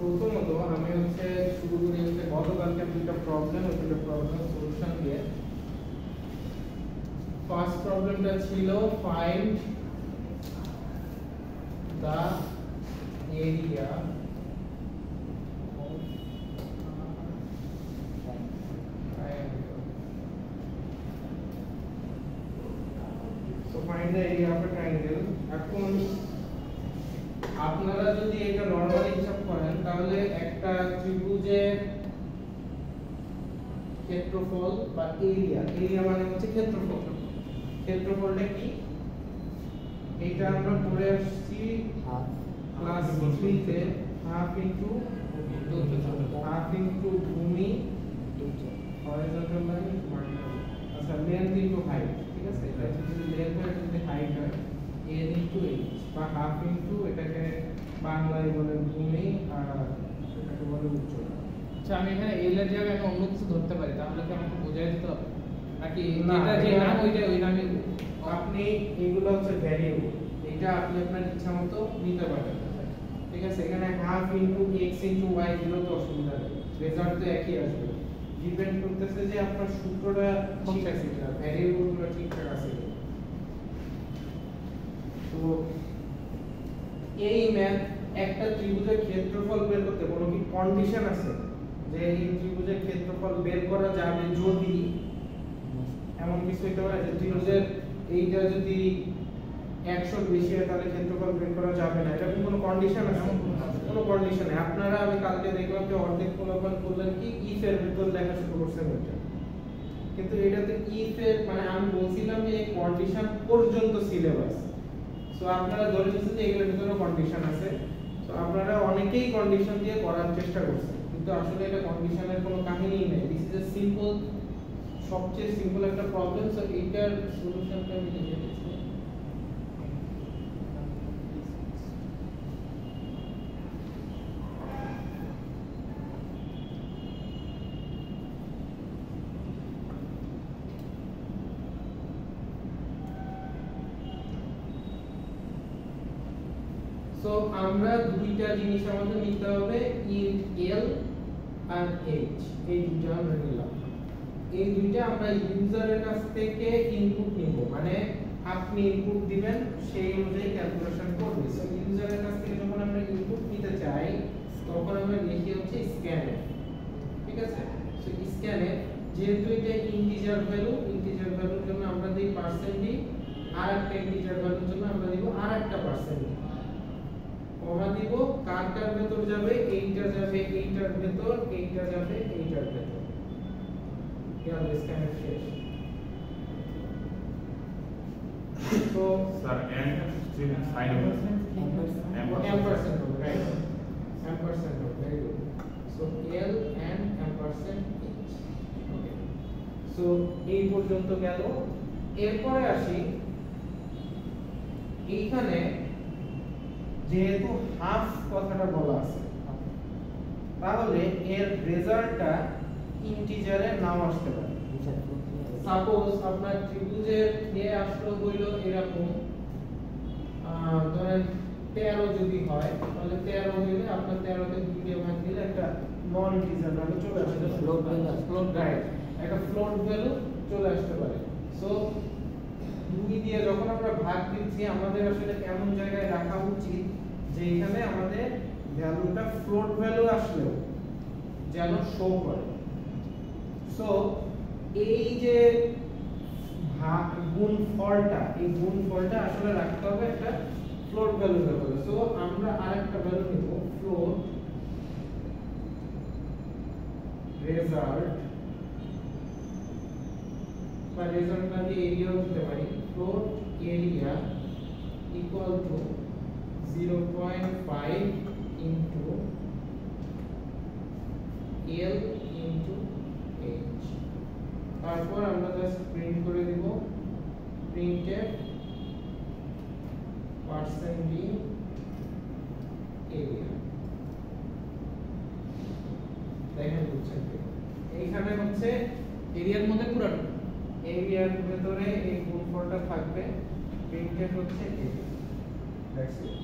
প্রথমত আমি হচ্ছে শুরু করি হচ্ছে গতকালকে দুটো প্রবলেম সলিউশন দিয়ে। ফার্স্ট প্রবলেমটা ছিল find the area find the area of a triangle। এখন আপনারা যদি এটা নরমালি হিসাব করেন তাহলে একটা ত্রিভুজের ক্ষেত্রফল বা এরিয়া মানে হচ্ছে ক্ষেত্রফলটা কি এটা আমরা পড়ে আসছি ক্লাস 3 তে হাফ ইনটু ভূমি হরিজন্টাল লাইন আচ্ছা লেন্থ ইনটু হাইট, ঠিক আছে? এটা যদি লেন্থ হয় যদি হাইট হয় n ইনটু h বা হাফ ইনটু এটাকে বাংলায় বলে ভূমি আর এটাকে বলে উচ্চতা। আচ্ছা আমি এখানে এল এর জায়গায় আমি অন্য কিছু ধরতে পারি, তাহলে কি আমাকে বোঝাই দিতে হবে নাকি এটা যে নাম ওই নামে? আপনি এগুলো হচ্ছে ভ্যারিয়েবল, এটা আপনি আপনার ইচ্ছামতো নিতে পারেন, ঠিক আছে? এখানে half into x into y দিলেও তো অসুবিধা নেই, রেজাল্ট তো একই আসবে। ডিপেন্ড করতেছে যে আপনার সূত্রটা ঠিক আছে কিনা, ভ্যারিয়েবলগুলো ঠিকঠাক আছে কিনা। তো এই ম্যাথ একটা ত্রিভুজের ক্ষেত্রফল বের করতে কোনো কি কন্ডিশন আছে যে এই ত্রিভুজের ক্ষেত্রফল বের করা যাবে যদি এমন কিছু হতে পারে যে ত্রিভুজের এইটা যদি 100 বেশি হয় তাহলে ক্ষেত্রফল বের করা যাবে না, এরকম কোনো কন্ডিশন আছে? কোনো কন্ডিশন নেই। আপনারা আমি কালকে দেখলাম যে অর্ধেক ফলাফল করলেন কি ইফ এর ভিতর লেখা শুরু করছেন ওইটা, কিন্তু এটাতে ইফ এর মানে আমি বলছিলাম যে এই কন্ডিশন পর্যন্ত সিলেবাস। সো আপনারা ধরে নিয়েছেন যে এগুলোর ভিতরে কন্ডিশন আছে, তো আপনারা অনেকেই কন্ডিশন দিয়ে করার চেষ্টা করছেন, কিন্তু আসলে এটা কন্ডিশনের কোনো কাহিনী নেই। দিস ইজ এ সিম্পল, সবচেয়ে সিম্পল একটা প্রবলেম। সো এইটার সলিউশনটা আমি লিখে দিচ্ছি। সো আমরা দুইটা জিনিস আমাদের নিতে হবে, এল আর এইচ, এই দুইটা আমরা নিলাম। এই দুইটা আমরা ইউজারের কাছ থেকে ইনপুট নিব, মানে আপনি ইনপুট দিবেন সেই অনুযায়ী ক্যালকুলেশন করবে। সো ইউজারের কাছ থেকে যখন আমরা ইনপুট নিতে চাই তখন আমরা লিখি হচ্ছে স্ক্যানএফ, ঠিক আছে? সো স্ক্যানএফ যেহেতু এটা ইন্টিজার ভ্যালুর জন্য আমরা দিই পার্সেন্ট ডি, আর একটা ইন্টিজার ভ্যালুর জন্য আমরা দিব আরেকটা পার্সেন্ট ডি, কমা দিব। কারটার ভেতর যাবে এইটা, যাবে এইটার ভেতর, এইটা যাবে এইটার ভেতর। ইয়ার স্ক্যানএফ শেষ। তো স্যার n সাইন ampersand হবে, রাইট? ampersand হবে, very good. So l and ampersand h, okay. So এই পর্যন্ত গেল। এরপরে আসি এইখানে যেহেতু হাফ কথাটা বলা আছে তাহলে এর রেজাল্টটা ইন্টিজারে নাও আসতে পারে। সাপোজ আপনার ত্রিভুজের এ আসলো হইল এরকম, ধরেন 13 যদি হয় তাহলে 13 হইলে আপনার 13 কে 2 দিয়ে ভাগ দিলে একটা নন ইন্টিজার ভ্যালু চলে আসবে, ফ্লোট রাইট, একটা ফ্লোট ভ্যালু চলে আসতে পারে। সো 2 দিয়ে যখন আমরা ভাগ দিচ্ছি আমাদের আসলে এমন জায়গায় রাখা উচিত যে এখানে আমাদের ভ্যালুটা ফ্লোট ভ্যালু আসলেও যেন শো করে। সো এই যে গুণফলটা আসলে রাখতে হবে একটা ফ্লোট ভ্যালু ব্যাপারে। সো আমরা আরেকটা ভ্যালু নিব, ফ্লোট রেজাল্ট বা রেজাল্ট মানে এরিয়াও দিতে পারি। Float area equal to 0.5 into L into H। তারপর আমরা জাস্ট প্রিন্ট করে দিব printf %d এরিয়া। দেখেন বুঝছেন, এইখানে হচ্ছে এরিয়ার মধ্যে পুরোটা এরিয়ার ভিতরে এই গুণফলটা থাকবে, printf হচ্ছে এরিয়া। That's it.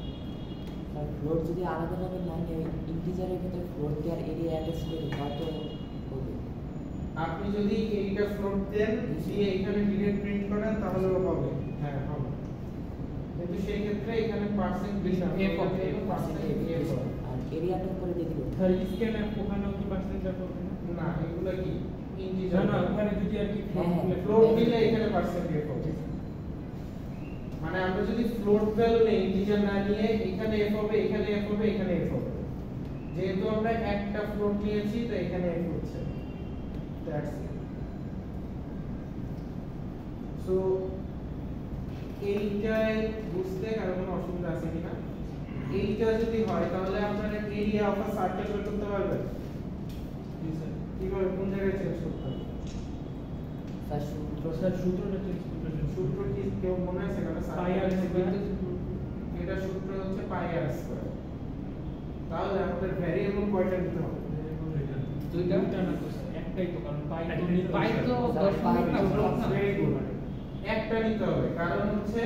আর ফ্লোর যদি আলাদাভাবে না নিয়ে ইন্টিজারের ক্ষেত্রে ফ্লোর দেওয়ার এরিয়া অ্যাটাচ করে হয়তো হবে। আপনি যদি এইটা ফ্লোট দেন দিয়ে এখানে ডিরেক্ট প্রিন্ট করেন তাহলেও হবে। হ্যাঁ হবে, কিন্তু সেই ক্ষেত্রে এখানে পার্সেন্ট বেশি F হবে, পার্সেন্ট এফ হবে। আর এরিয়াটা করে দিয়ে দিল স্ক্যান অ্যাপ ওখানেও কি পার্সেন্টেজ করবে না? না এগুলো কি না ইন্টিজার না, ওখানে যদি আর কি হ্যাঁ, হ্যাঁ। ফ্লোট দিলে এখানে পার্সেন্ট এফ হবে। মানে আমরা যদি ফ্লোট ভ্যালু নেই ইন্টিজার না নিয়ে এখানে এফ হবে, এখানে এফ হবে, এখানে এফ হবে। যেহেতু আমরা একটা ফ্লোট নিয়েছি তো এখানে এফ হচ্ছে। That's it. সো এইটাই বুঝতে কারো কোনো অসুবিধা আছে কিনা? এইটা যদি হয় তাহলে আপনারা এরিয়া অফ আ সার্কেল বের করতে পারবেন। জি স্যার। কিভাবে, কোন জায়গায় চেঞ্জ করতে হবে? তার সূত্র স্যার সূত্রটা চেঞ্জ করতে হবে। সূত্র কি কেউ মনে আছে? কারণ পাই আর স্কয়ার। এটা সূত্র হচ্ছে পাই আর স্কয়ার। তাহলে আমাদের ভ্যারিয়েবল কয়টা নিতে হবে? দুইটা না তো স্যার, একটাই তো, কারণ পাই তো পাই তো দশমিক না ফ্লোট না। Very good. একটা নিতে হবে, কারণ হচ্ছে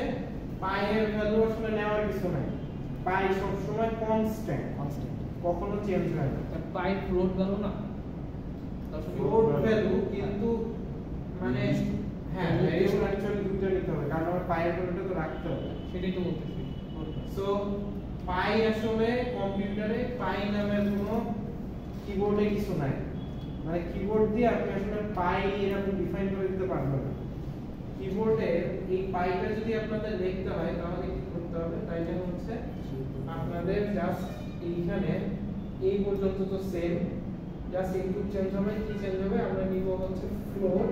পাই এর ভ্যালু আসলে নেওয়ার কিছু নাই। পাই সব সময় কনস্ট্যান্ট, কনস্ট্যান্ট কখনো চেঞ্জ হয় না। পাই ফ্লোট ভ্যালু না দশমিক ফ্লোট ভ্যালু কিন্তু মানে হ্যাঁ ভ্যারিয়েবল অ্যাকচুয়ালি দুটো নিতে হবে, কারণ আমার পাই এর ভ্যালুটা তো রাখতে হবে। সেটাই তো বলতেছি। সো পাই আসলে কম্পিউটারে পাই নামের কোনো কিবোর্ডে কিছু নাই। মানে কিবোর্ড দিয়ে আপনি আসলে পাই এরকম ডিফাইন করে দিতে পারবেন না। কিবোর্ডে এই পাইটা যদি আপনাদের লিখতে হয় তাহলে কি করতে হবে? তাইলে হচ্ছে আপনাদের জাস্ট এইখানে এই পর্যন্ত তো সেম, জাস্ট ইনপুট চেঞ্জ হবে। কি চেঞ্জ হবে? আমরা নিব হচ্ছে ফ্লোট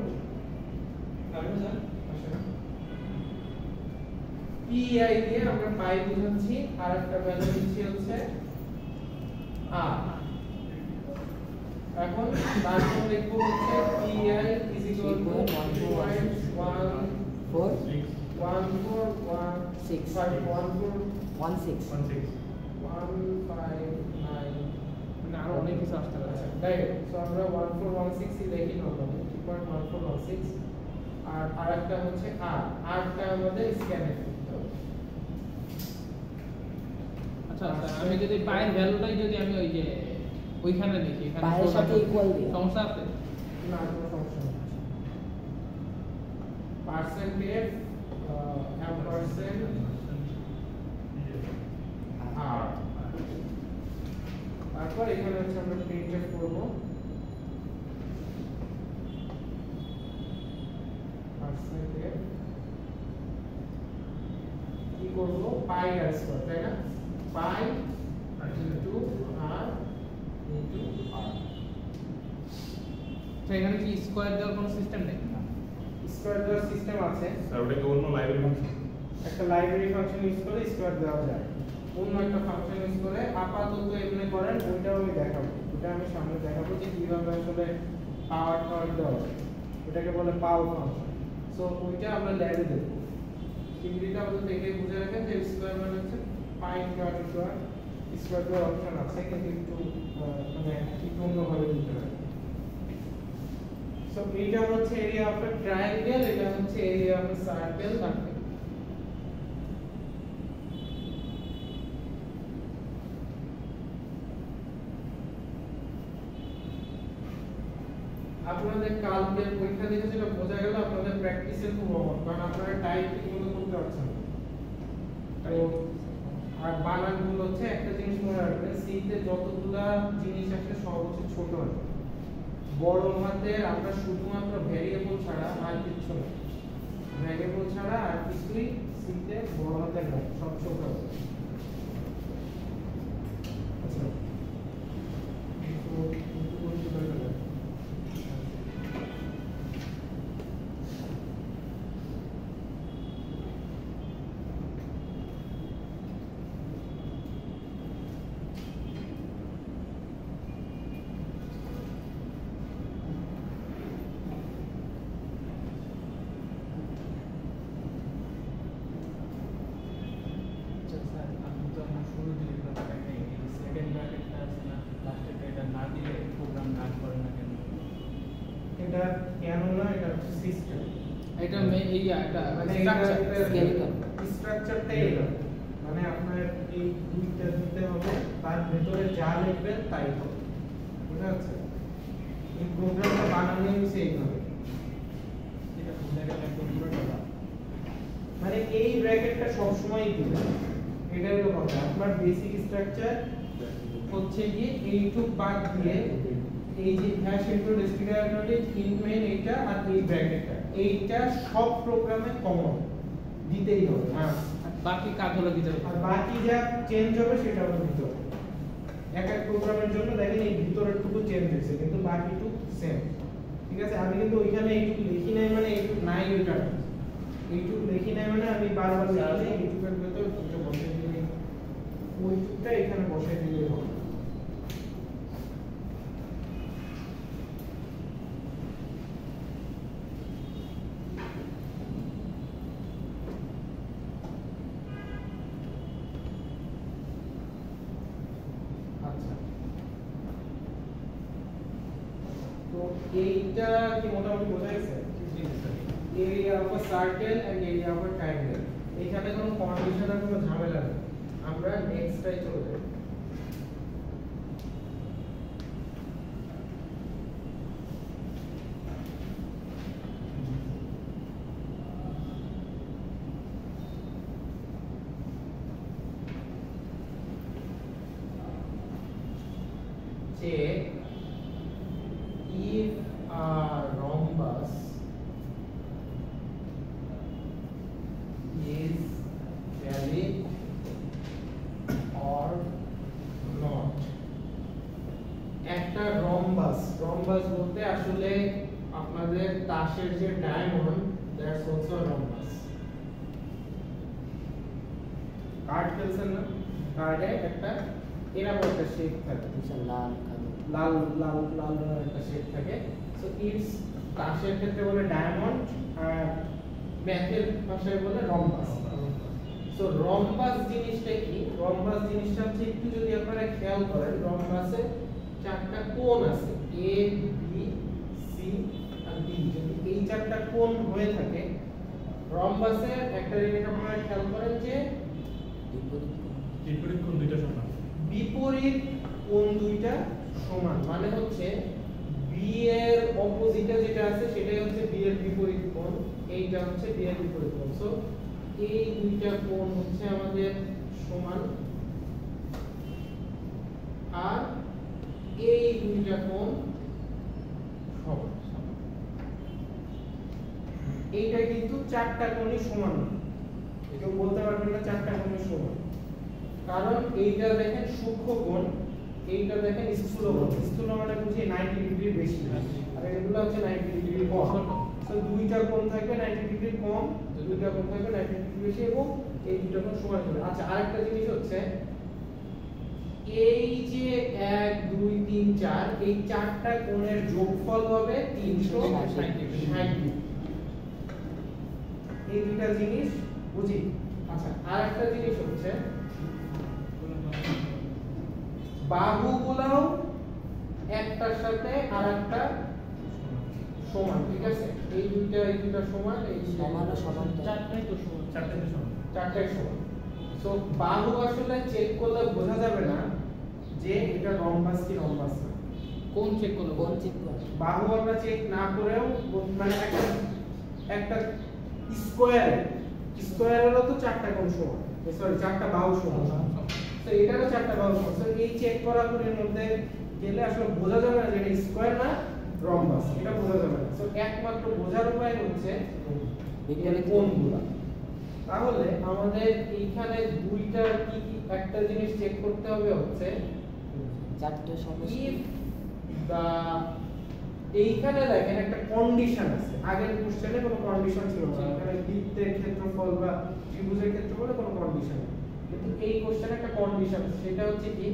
পিআই দিয়ে আমরা পাই বুঝাচ্ছি, আর একটা ভ্যালু দিচ্ছি হচ্ছে আর। এখন তারপর লিখবো হচ্ছে পিআই ইজ ইকুয়াল টু 1.14159 না আরো অনেক কিছু আসতে পারে। ডাইরেক্ট। সো আমরা 1416 ই লিখি নরমালি 2.1416। আর আরেকটা হচ্ছে আর, আরটা আমাদের স্ক্যানে করতে হবে। আচ্ছা আচ্ছা, আমি যদি পায়ের ভ্যালুটাই যদি আমি ওই যে ওইখানে লিখি, এখানে পায়ের সাথে equal দিই। সমস্যা আছে? না কোনো সমস্যা নেই। পার্সেন্টেজ ampersand আর তারপর এখানে হচ্ছে আমরা প্রিন্টফ করব। পার্সেন্টেজ কি করব? পাই আর স্কয়ার, তাই না? পাই ইনটু আর ইনটু আর। তো এখানে কি স্কয়ার দেওয়ার কোনো সিস্টেম নেই? স্কয়ার দেওয়ার সিস্টেম আছে। স্যার ওটা কি অন্য লাইব্রেরি ফাংশন? একটা লাইব্রেরি ফাংশন ইউজ করে স্কয়ার দেওয়া যায়। অন্য একটা ফাংশন ইউজ করে আপাতত এমনি করেন, ওইটাও আমি দেখাবো। ওটা আমি সামনে দেখাবো যে কিভাবে আসলে পাওয়ার দেওয়া যায়। ওটাকে বলে পাও ফাংশন। সো ওইটা আমরা ল্যাবে দেখব। ইংরেজিটা আমাদের দেখে বুঝে রাখেন যে স্কয়ার মানে হচ্ছে পাই ইনটু আর ইনটু আর। স্কয়ার দেওয়ার অপশন আছে কিন্তু একটু মানে একটু অন্যভাবে দিতে হয়। সো এটা হচ্ছে এরিয়া অফ এ ট্রায়াঙ্গেল, এটা হচ্ছে এরিয়া অফ এ সার্কেল। আপনাদের কালকের পরীক্ষা দেখে যেটা বোঝা গেল আপনাদের প্র্যাকটিসের খুব অভাব, কারণ আপনারা টাইপ ঠিকমতো করতে পারছেন না। তো আর বানানগুলো হচ্ছে একটা জিনিস মনে রাখবেন, সিতে যতগুলা জিনিস আছে সব হচ্ছে ছোট হাতের। বড় হাতের আমরা শুধুমাত্র ভ্যারিয়েবল ছাড়া আর কিছু না, ভ্যারিয়েবল ছাড়া আর কিছুই সিতে বড় হাতের না, সব ছোট হাতের। আচ্ছা স্যার আপনি তো আমার শুরু দিকে তাকাই নাই, এই সেকেন্ড ব্র্যাকেটটা আছে না লাস্টের, এটা না দিলে প্রোগ্রাম কাজ করে না কেন? এটা কেন না, এটা হচ্ছে সিস্টেম। এটা এই এটা মানে স্ট্রাকচার skeleton। স্ট্রাকচারটাই এটা, মানে আপনার এই দুইটা তার ভেতরে যা লিখবেন তাই হবে, বুঝা যাচ্ছে? এই প্রোগ্রামটা বানানো হয়েছে এইভাবে, এটা ভুলে গেলে একদম পুরোটা বাদ। মানে এই ব্র্যাকেটটা সব সময় দিবেন, এটা হলো কথা। আপনার বেসিক স্ট্রাকচার হচ্ছে কি এইটুক বাদ দিয়ে এই যে hash include string in main এইটা আর এই ব্র্যাকেটটা, এইটা সব প্রোগ্রামে কমন দিতেই হবে। হ্যাঁ, আর বাকি কাজগুলো দিতে হবে। আর বাকি যা চেঞ্জ হবে সেটা হলো ভিতরে। এক এক প্রোগ্রামের জন্য দেখেন এই ভিতরের টুকু চেঞ্জ হয়েছে কিন্তু বাকিটুক সেম, ঠিক আছে? আমি কিন্তু ওইখানে এইটুকু লিখি নাই মানে এইটুকু নাই, ওইটা এইটুকু লিখি নাই মানে আমি বারবার লিখলে এইটুকের ভেতর দুটো বসে দিলে ওইটুকটা এখানে বসে দিলে হবে। আচ্ছা, তো এইটা কি মোটামুটি বোঝা গেছে? Area of a circle and area of a triangle, এখানে কোনো কন্ডিশনের কোনো ঝামেলা নেই। আমরা নেক্সটটাই চলে যাই। Check if a rhombus is valid or not. একটা রম্বাস বলতে আসলে আপনাদের তাসের যে ডায়মন্ড, দ্যাটস অলসো রম্বাস। কার্ড খেলছেন না, কার্ডে একটা এরকম একটা শেপ থাকে, লাল কালো লাল লাল লাল রঙের একটা শেপ থাকে। সো ইটস তাসের ক্ষেত্রে বলে ডায়মন্ড, আর ম্যাথের ভাষায় বলে রম্বাস। সো রম্বাস জিনিসটা কি? রম্বাস জিনিসটা হচ্ছে, একটু যদি আপনারা খেয়াল করেন, রম্বাসে চারটা কোণ আছে, A B C R D. যদি এই চারটা কোণ হয়ে থাকে রম্বাসের, একটা জিনিস আপনারা খেয়াল করেন যে বিপরীত কোণ দুইটা সমান। বিপরীত কোণ দুইটা সমান, মানে হচ্ছে বি এর অপোজিটে যেটা আছে সেটাই হচ্ছে বি এর বিপরীত কোণ, এইটা হচ্ছে বি এর বিপরীত কোণ। সো এই দুইটা কোণ হচ্ছে আমাদের সমান, আর এই দুইটা কোণ সমান। এইটা কিন্তু চারটা কোণই সমান, কেউ বলতে পারবেন না চারটা কোণই সমান, কারণ এইটা দেখেন সূক্ষ্ম কোণ, এইটা দেখেন স্থূল কোণ। স্থূল মানে বুঝি 90 ডিগ্রি বেশি, আর এগুলো হচ্ছে 90 ডিগ্রি কম। সো দুইটা কোণ থাকবে 90 ডিগ্রি কম, দুইটা কোণ থাকবে 90 ডিগ্রি বেশি, এবং এই দুটো কোণ সমান হবে। আচ্ছা, আরেকটা জিনিস হচ্ছে এই যে 1 2 3 4, এই চারটা কোণের যোগফল হবে 360 ডিগ্রি। এই দুইটা জিনিস বুঝি। আচ্ছা, আরেকটা জিনিস হচ্ছে বাহুগুলোও একটার সাথে আরেকটা সমান, ঠিক আছে? এই দুইটা সমান, এই সমান ও সমান চারটাই তো সমান। চারটাই সমান। সো বাহু আসলে চেক করলে বোঝা যাবে না যে এটা রম্বাস কি রম্বাস না। কোন চেক করলো? কোন চেক করে বাহু আমরা চেক না করেও মানে একটা স্কোয়ারেরও তো চারটা কোণ সমান, সরি চারটা বাহু সমান। তো এটারও চারটা বাহু সমান। সো এই চেক করা কোণের মধ্যে গেলে আসলে বোঝা যাবে না যে এটা স্কোয়ার না রম্বাস, এটা বোঝা যাবে না। সো একমাত্র বোঝার উপায় হচ্ছে এর কোণগুলো। তাহলে আমাদের এইখানে দুইটা কি একটা জিনিস চেক করতে হবে হচ্ছে চারটে সমষ্টি if the এইখানে দেখেন একটা কন্ডিশন আছে, আগের কোশ্চেনে কোনো কন্ডিশন ছিল না, এখানে বৃত্তের ক্ষেত্রফল বা ত্রিভুজের ক্ষেত্রফলে কোনো কন্ডিশন নেই, কিন্তু এই কোশ্চেনে একটা কন্ডিশন আছে, সেটা হচ্ছে কি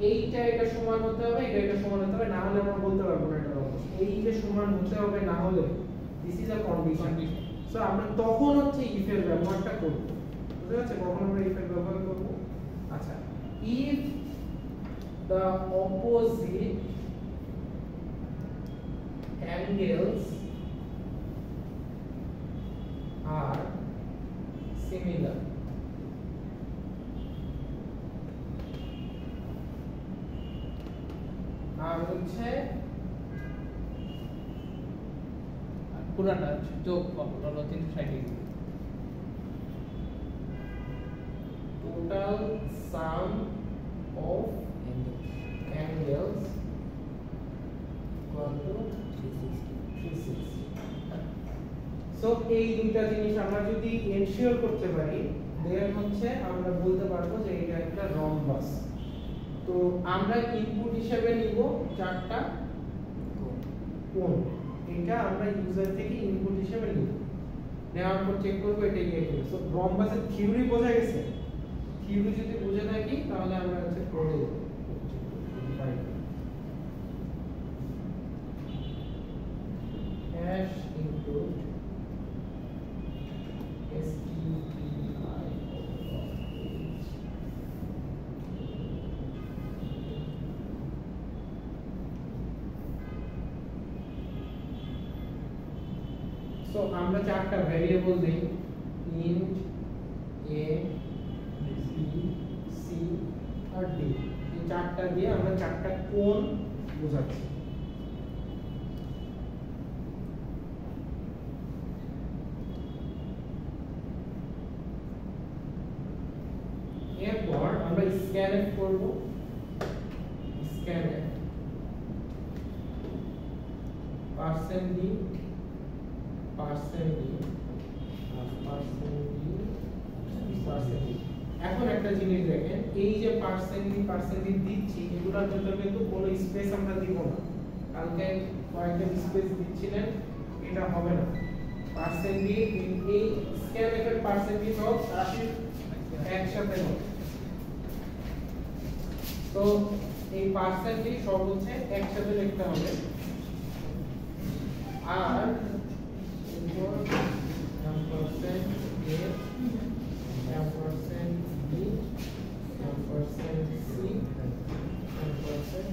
এইটা এটা সমান হতে হবে, এটা সমান হতে হবে, না হলে আমরা বলতে পারবো না এটা রম্বাস। এই যে সমান হতে হবে, না হলে this is a condition. So আমরা তখন হচ্ছে ইফ এর ব্যবহারটা করব, বুঝতে পারছেন কখন আমরা ইফ এর ব্যবহার করব? আচ্ছা, if the opposite angles are similar, আর হচ্ছে পুরাটা যোগ হলো 360 degree total sum of angles equal to 360. So এই দুইটা জিনিস আমরা যদি এনশিওর করতে পারি দেন হচ্ছে আমরা বলতে পারবো যে এটা একটা রম্বাস। তো আমরা ইনপুট হিসেবে নিব চারটা কোণ, এটা আমরা ইউজার থেকে ইনপুট হিসেবে নিব, নেওয়ার পর চেক করব এটা কি আছে। সো রম্বাসের থিওরি বোঝা গেছে, থিওরি যদি বুঝে থাকি তাহলে আমরা হচ্ছে করে দেব hash include সো আমরা চারটা ভেরিয়েবল দেই int a b c R d, এই চারটা দিয়ে আমরা চারটা কোণ বোঝাচ্ছি। এরপর আমরা স্ক্যানফ করব, scanf percent d percent d percent d percent d। এখন একটা জিনিস দেখেন, এই যে পার্সেন্ট d দিচ্ছি এগুলোর জন্য কিন্তু কোনো স্পেস আমরা দিব না, কালকে কয়েকটা স্পেস দিচ্ছিলেন, এটা হবে না। পার্সেন্ট d এই স্ক্যানফ এর পার্সেন্ট d সব রাশি একসাথে হবে, তো এই পার্সেন্ট d সব হচ্ছে একসাথে লিখতে হবে। আর ampersand a ampersand b ampersand c ampersand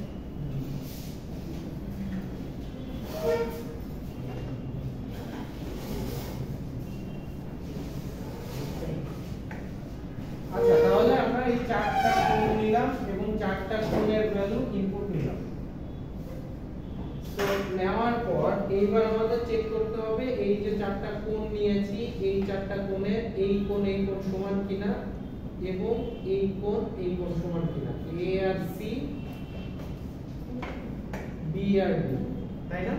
আচ্ছা, তাহলে আমরা এই চারটা কোণ নিলাম এবং চারটা কোণের ভ্যালু ইনপুট নিলাম। তো নেওয়ার পর এইবার আমাদের চেক করতে হবে এই যে চারটা কোণ নিয়েছি এই চারটা কোণের এই কোণ সমান কিনা এবং এই কোণ সমান কিনা, a R c b R d, তাই না?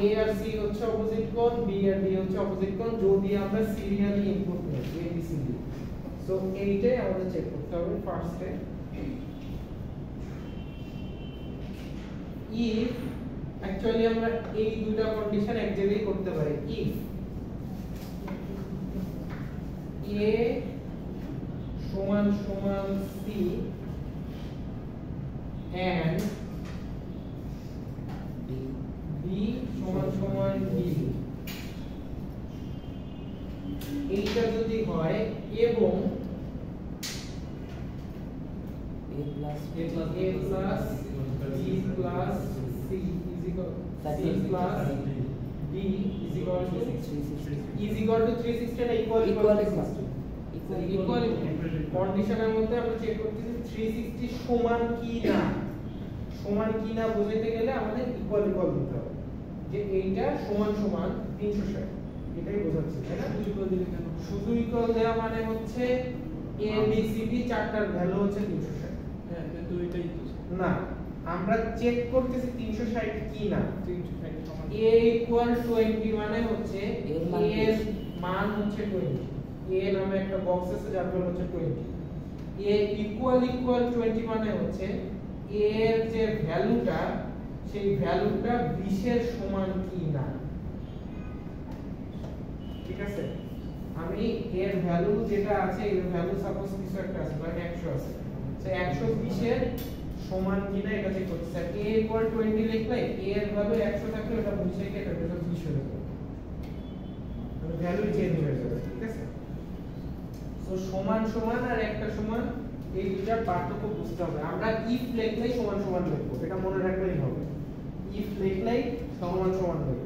a আর c হচ্ছে অপোজিট কোণ, b আর d হচ্ছে অপোজিট কোণ, যদি আমরা সিরিয়ালি ইনপুট নিই a b c d। So এইটাই আমাদের চেক করতে হবে ফার্স্টে। if actually আমরা এই দুটো কন্ডিশন এক জায়গায় করতে পারি, if a সমান সমান c and b সমান সমান d, এইটা যদি হয় এবং a plus b plus c is equal c plus d is equal to 360 না equal কন্ডিশনের মধ্যে আমরা চেক করতেছি 360 সমান কি না, সমান কি না বোঝাতে গেলে আমাদের ইকুয়াল দিতে হবে, যে এইটা সমান সমান 360, এটাই বোঝাচ্ছি, তাই না? শুধু ইকুয়াল দেওয়া মানে হচ্ছে a b c d চারটার ভ্যালু হচ্ছে 360। হ্যাঁ, কিন্তু এটাই তো না, আমরা চেক করতেছি 360 কি না। 360 সমান a equal 20 মানে হচ্ছে a এর মান হচ্ছে 20, a নামে একটা বক্স আছে যার ভ্যালু হচ্ছে 20। a equal 20 মানে হচ্ছে a এর যে ভ্যালুটা সেই ভ্যালুটা 20 এর সমান কি না, ঠিক আছে? আমি এর ভ্যালু যেটা আছে এর ভ্যালু সাপোজ কিছু একটা আছে, ধরেন 100 আছে, তো 120 এর সমান কিনা এটা চেক করতে চাই। a equal 20 লিখলে a এর ভ্যালু 100 থাকলে এটা বুঝে কি এটা 20 হয়ে যাবে, মানে ভ্যালু চেঞ্জ হয়ে যাবে, ঠিক আছে? সো সমান সমান আর একটা সমান এই দুটার পার্থক্য বুঝতে হবে। আমরা if লিখলেই সমান সমান লিখব, এটা মনে রাখলেই হবে, if লিখলেই সমান সমান লিখব।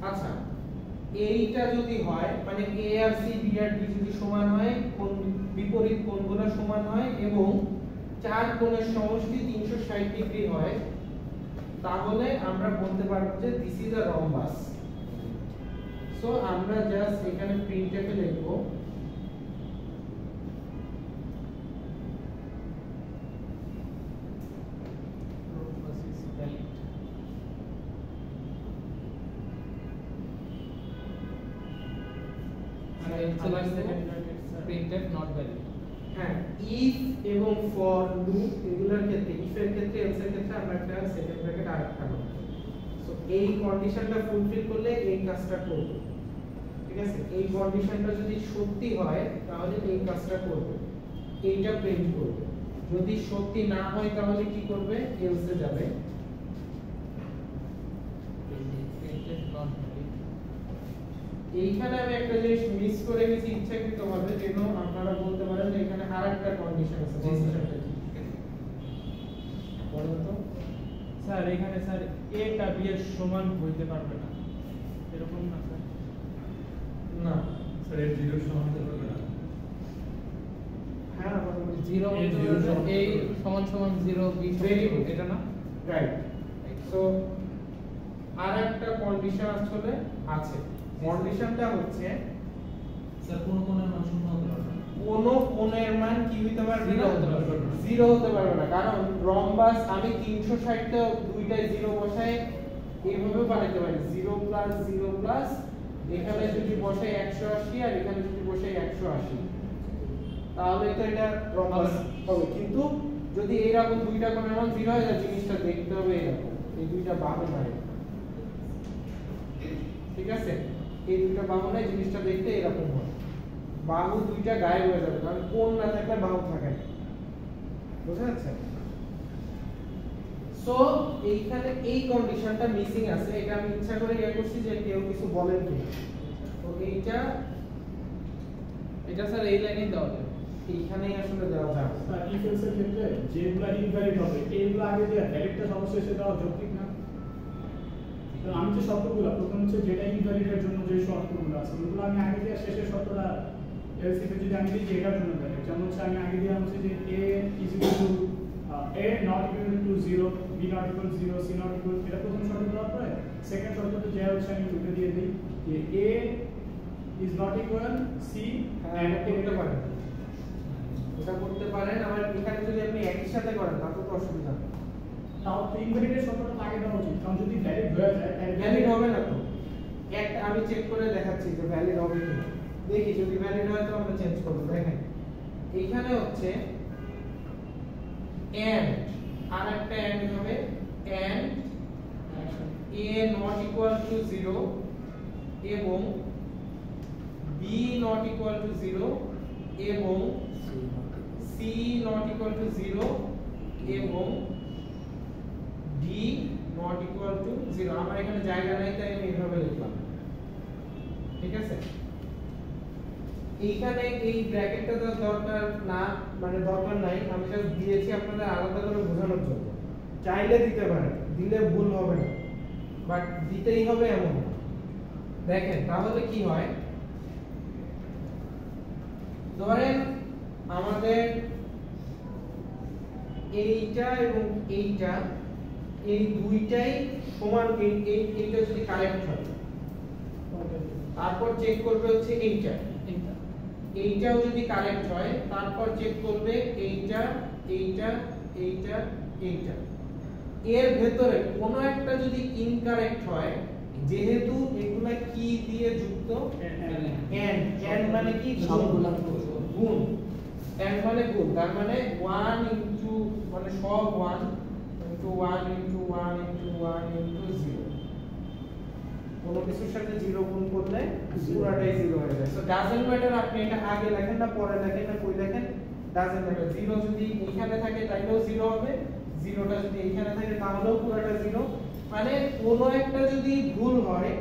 আচ্ছা, এইটা যদি হয় মানে a R c b R d যদি সমান হয়, কোণ বিপরীত কোণগুলো সমান হয় এবং চার কোণের সমষ্টি 360 ডিগ্রি হয়, তাহলে আমরা বলতে পারবো যে দিস ইজ আ রম্বাস। সো আমরা জাস্ট এখানে প্রিন্টএফে লিখব Rhombus is valid. And আবার it's second bracket, sir. printf not valid. হ্যাঁ, ইফ এবং ফর লুপ এগুলোর ক্ষেত্রে, ইফ এর ক্ষেত্রে এলস এর ক্ষেত্রে আমরা একটা সেকেন্ড ব্র্যাকেট আরেকটা করব। সো এই কন্ডিশনটা ফুলফিল করলে এই কাজটা করব, ঠিক আছে? এই কন্ডিশনটা যদি সত্যি হয় তাহলে এই কাজটা করবে, এইটা প্রিন্ট করবে। যদি সত্যি না হয় তাহলে কি করবে? এলস এ যাবে। Printf not valid. এইখানে আমি একটা জিনিস মিস করে গেছি ইচ্ছাকৃতভাবে, যেন আপনারা বলতে পারেন যে এখানে আরেকটা কন্ডিশন আছে। কন্ডিশনটা কি? বলুন তো। স্যার এখানে স্যার a টা b এর সমান হইতে পারবে না, এরকম না স্যার? না, স্যার এর 0 সমান হতে পারবে না। হ্যাঁ আমাদের Zero A হতে zero পারবে, সমান A সমান সমান 0, B Very সমান good. এটা না? রাইট। সো আরেকটা কন্ডিশন আসলে আছে। কন্ডিশনটা হচ্ছে স্যার কোন কোণের মান শূন্য হতে পারবে না। কোন কোণের মান কি হতে পারবে না? Zero হতে পারবে না। জিরো হতে পারবে না, কারণ রম্বাস আমি 360 টা দুইটাই জিরো বসাই এইভাবে বানাইতে পারি, 0 প্লাস 0 প্লাস, এখানে যদি বসাই 180 আর এখানে যদি বসাই 180, তাহলে তো এটা রম্বাস হবে। কিন্তু যদি এইরকম দুইটা কোণের মান 0 হয়, তাহলে জিনিসটা দেখতে হবে এরকম, এই দুইটা বাহু নাই, ঠিক আছে? এই দুইটা বাহু নাই, জিনিসটা দেখতে এরকম হয়। বাহু দুইটা গায়েব হয়ে যাবে, কারণ কোণ না থাকলে বাহু থাকে না। বুঝা যাচ্ছে? সো এইখানে এই কন্ডিশনটা মিসিং আছে, এটা আমি ইচ্ছা করে ইয়া করছি যে কেউ কিছু বলেন কি। তো এইটা এটা স্যার এই লাইনেই দেওয়া যাবে। এইখানেই আসলে দেওয়া যাবে। স্যার ইফ এলস এর ক্ষেত্রে যেগুলো ইনভ্যালিড হবে এইগুলো আগে দিয়ে ভ্যালিডটা সমস্যা এসে দেওয়া যৌক্তিক না? তো আমি যে শর্তগুলো প্রথম হচ্ছে যেটা ইনভ্যালিডের জন্য যে শর্তগুলো আছে ওগুলো আমি আগে দিয়ে শেষের শর্তটা এলস এর যদি আমি দিই যে এটার জন্য ভ্যালিড, যেমন হচ্ছে আমি আগে দিয়ে হচ্ছে যে a is equal to a not equal to 0, b not equal to 0, c not equal, এটা প্রথম শর্ত দেওয়ার পরে সেকেন্ড শর্তটা যে হচ্ছে আমি উল্টে দিয়ে দিই যে a is not equal c and and করতে পারেন, এটা করতে পারেন। আবার এখানে যদি আপনি একই সাথে করেন তাতে তো অসুবিধা নেই। তাও তো ইনভ্যালিডের শর্তটা আগে দেওয়া উচিত, কারণ যদি ভ্যালিড হয়ে যায় ভ্যালিড হবে না তো। একটা আমি চেক করে দেখাচ্ছি যে ভ্যালিড হবে কিনা। দেখি যদি ভ্যালিড হয় তো আমরা চেঞ্জ করব। দেখেন এইখানে হচ্ছে and আর একটা and হবে and a not equal to 0 এবং b not equal to 0 এবং c not equal to 0 এবং d not equal to 0। আমার এখানে জায়গা নাই তাই আমি এইভাবে লিখলাম, ঠিক আছে? এইখানে এই ব্র্যাকেটটা তো দরকার না, মানে দরকার নাই, আমি জাস্ট দিয়েছি আপনাদের আলাদা করে বোঝানোর জন্য। চাইলে দিতে পারেন, দিলে ভুল হবে না, বাট দিতেই হবে এমন না। দেখেন তাহলে কি হয়, ধরেন আমাদের এইটা এবং এইটা এই দুইটাই সমান, এইটা যদি কারেক্ট হয় তারপর চেক করবে হচ্ছে এইটা, এইটাও যদি কারেক্ট হয় তারপর চেক করবে এইটা এইটা এইটা এইটা। এর ভেতরে কোনো একটা যদি ইনকারেক্ট হয়, যেহেতু এগুলা কি দিয়ে যুক্ত, and মানে কি সবগুলা গুণ, and মানে গুণ, তার মানে 1 ইনটু মানে সব 1 ইনটু 1 ইনটু 1 ইনটু 1 ইনটু 0। কোনো কিছুর সাথে 0 গুণ করলে পুরোটাই 0 হয়ে যায়। সো ডাজন্ট ম্যাটার আপনি এটা আগে লেখেন না পরে লেখেন না কই লেখেন, ডাজন্ট ম্যাটার। 0 যদি এখানে থাকে তাহলেও 0 হবে, 0টা যদি এখানে থাকে তাহলেও পুরোটা 0। মানে কোনো একটা যদি ভুল হয়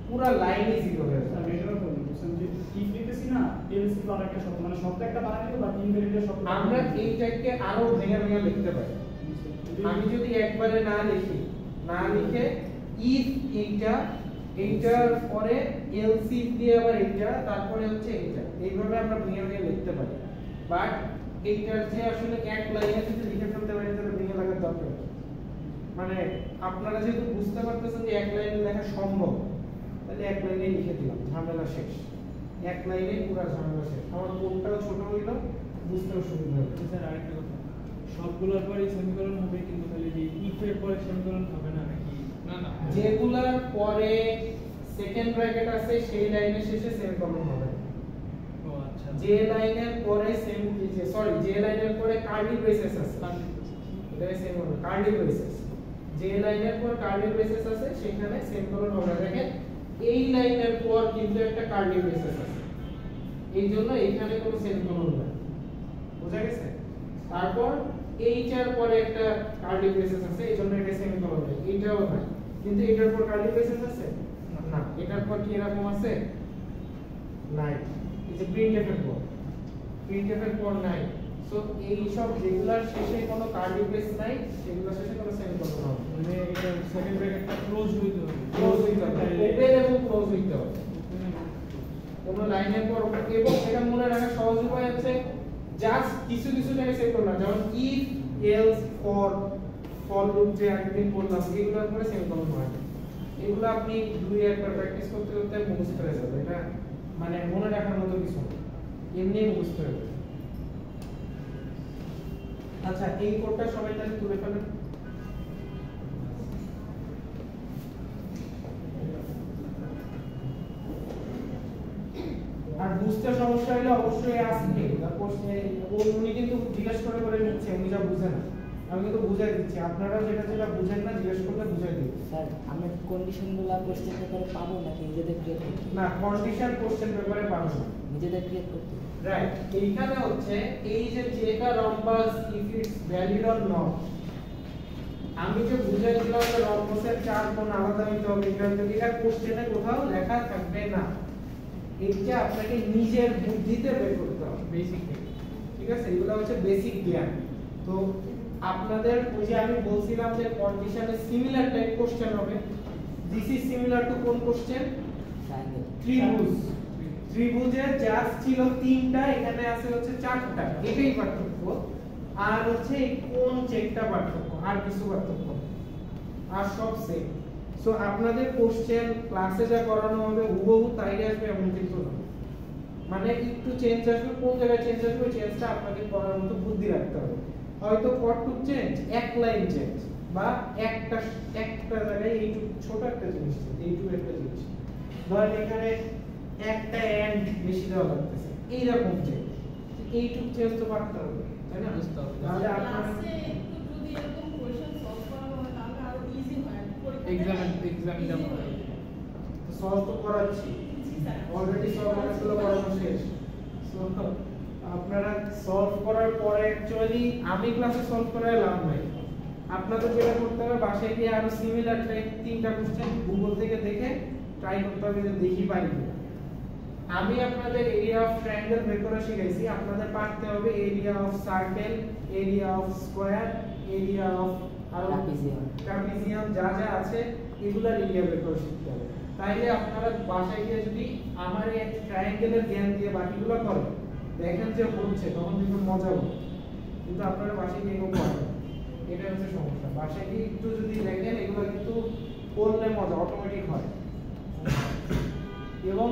পুরো লাইনই 0 হয়ে স্যার যাবে। এটাও বলুন যে ইফ লিখতেছি না এলস ইফ আর একটা শর্ত, মানে শর্ত একটা বানাই দিব বাট ইনভ্যালিডের শর্ত আমরা এইটাকে আরো ভেঙে ভেঙে লিখতে পারি। আমি যদি একবারে না লিখি, না লিখে ইফ এইটার পরে এলসিএফ দিয়ে আবার এটা, তারপরে হচ্ছে এটা, এইভাবে আমরা ভেঙে ভেঙে লিখতে পারি। বাট এইটার যে আসলে এক লাইনে যদি লিখে ফেলতে পারি তাহলে ভেঙে লাগার দরকার নেই। মানে আপনারা যেহেতু বুঝতে পারতেছেন যে এক লাইনে লেখা সম্ভব, তাহলে এক লাইনে লিখে দিলাম, ঝামেলা শেষ। এক লাইনে পুরো ঝামেলা শেষ, আমার কোডটাও ছোট হইল, বুঝতেও সুবিধা হবে। স্যার আরেকটা কথা, সবগুলোর পরে সেমিকোলন হবে কিন্তু খালি যে ইফের পরে সেমিকোলন হবে না নাকি? না না, যেগুলার পরে সেকেন্ড ব্র্যাকেট আছে সেই লাইনের শেষে সেমিকোলন হবে। ও আচ্ছা, যে লাইনের পরে যে লাইনের পরে কার্লি ব্রেসেস আছে, এটাই সেমিকোলন, কার্লি ব্রেসেস। যে লাইনের পর কার্লি ব্রেসেস আছে সেখানে সেমিকোলন হবে। দেখেন এই লাইনের পর কিন্তু একটা কার্লি ব্রেসেস আছে, এই জন্য এখানে কোনো সেমিকোলন নাই, বুঝা গেছে? তারপর এইটার পরে একটা কার্লি ব্রেসেস আছে, এই জন্য এটা সেমিকোলন নেই, এটাও নাই। কিন্তু এটার পর কার্লি ব্রেসেস আছে না, এটার পর কি এরকম আছে? নাই। এই যে প্রিন্টএফ এর পর নাই। সো এই সব যেগুলার শেষে কোনো কার্লি ব্রেস নাই সেগুলোর শেষে কোনো সেমিকোলন হবে। মানে এটা সেকেন্ড ব্র্যাকেটটা ক্লোজ হইতে হবে, ক্লোজ হইতে হবে, ওপেন এবং ক্লোজ হইতে হবে। কোন লাইনের পর, এবং এটা মনে রাখা সহজ উপায় হচ্ছে জাস্ট কিছু কিছু জায়গায় সেট করলাম, যেমন ইফ এলস ফর লুপ যে একদিন বললাম, এগুলোর পরে সেমিকোলন হয়। এগুলো আপনি দুই একবার প্র্যাকটিস করতে করতে মুখস্থ হয়ে যাবে, এটা মানে মনে রাখার মতো কিছু না, এমনি মুখস্থ হয়ে যাবে। আচ্ছা, এই কোডটা সবাই তাহলে তুলে ফেলেন। আর বুঝতে সমস্যা হলে অবশ্যই আসবে, উনি কিন্তু জিজ্ঞেস করে করে নিচ্ছে, উনি যা বুঝে না, আমি কিন্তু বুঝাই দিচ্ছি, আপনারাও যেটা যেটা বুঝেন না জিজ্ঞেস করলে বুঝাই দিই। স্যার আমরা কন্ডিশনগুলো কোশ্চেন পেপারে পাবো নাকি নিজেদের ক্রিয়েট করতে? না, কন্ডিশন কোশ্চেন পেপারে পাবেন না, নিজেদের ক্রিয়েট করতে। রাইট। এইখানে হচ্ছে এই যে check a rhombus if it's valid or not, আমি যে বুঝাই দিলাম যে রম্বাসের চার কোণ আলাদা হইতে হবে, এটা কোশ্চেনে কোথাও লেখা থাকবে না, এটা আপনাকে নিজের বুদ্ধিতে বের করতে হবে, বেসিক থেকে। ঠিক আছে? এগুলো হচ্ছে বেসিক জ্ঞান। তো আপনাদের ওই যে আমি বলছিলাম যে কন্ডিশনে সিমিলার টাইপ কোশ্চেন হবে, দিস ইজ সিমিলার টু কোন কোশ্চেন? ট্রায়াঙ্গেল। ত্রিভুজ। ত্রিভুজের জাস্ট ছিল তিনটা, এখানে আছে হচ্ছে চারটা, এটাই পার্থক্য। আর হচ্ছে এই কোন চেকটা পার্থক্য, আর কিছু পার্থক্য না, আর সব সেম। সো আপনাদের কোশ্চেন ক্লাসে যা করানো হবে হুবহু তাই আসবে এমন কিন্তু না, মানে একটু চেঞ্জ আসবে, কোন জায়গায় চেঞ্জ আসবে ওই চেঞ্জটা আপনাদের করার মতো বুদ্ধি রাখতে হবে। হয়তো কতটুক চেঞ্জ, এক লাইন চেঞ্জ, বা একটা জায়গায় এইটুকু ছোট একটা জিনিস, এইটুকু একটা জিনিস, ধরেন এখানে একটা এন্ড বেশি দেওয়া লাগতেছে, এইরকম চেঞ্জ, এইটুকু চেঞ্জ তো পারতে হবে, তাই না? বুঝতে হবে। তাহলে আপনার এক্সাম যেমন হয়। সলভ তো করাচ্ছি, অলরেডি সলভ অনেকগুলো করানো শেষ। সো আপনারা সলভ করার পরে অ্যাকচুয়ালি আমি ক্লাসে সলভ করার লাভ নাই, আপনাদের যেটা করতে হবে বাসায় গিয়ে আরো সিমিলার টাইপ তিনটা কোশ্চেন গুগল থেকে দেখে ট্রাই করতে হবে যে দেখি পারি কিনা। আমি আপনাদের এরিয়া অফ ট্রায়াঙ্গেল বের করা শিখাইছি, আপনাদের পারতে হবে area of circle, area of square, area of trapezium, যা যা আছে এগুলার এরিয়া বের করা শিখতে হবে। তাইলে আপনারা বাসায় গিয়ে যদি আমার এই ট্রায়াঙ্গেলের জ্ঞান দিয়ে বাকিগুলো করেন, দেখেন যে হচ্ছে, তখন কিন্তু মজা হবে। কিন্তু আপনারা বাসায় গিয়ে এগুলো করেন, এটা হচ্ছে সমস্যা। বাসায় গিয়ে একটু যদি দেখেন এগুলো কিন্তু করলে মজা অটোমেটিক হয়। এবং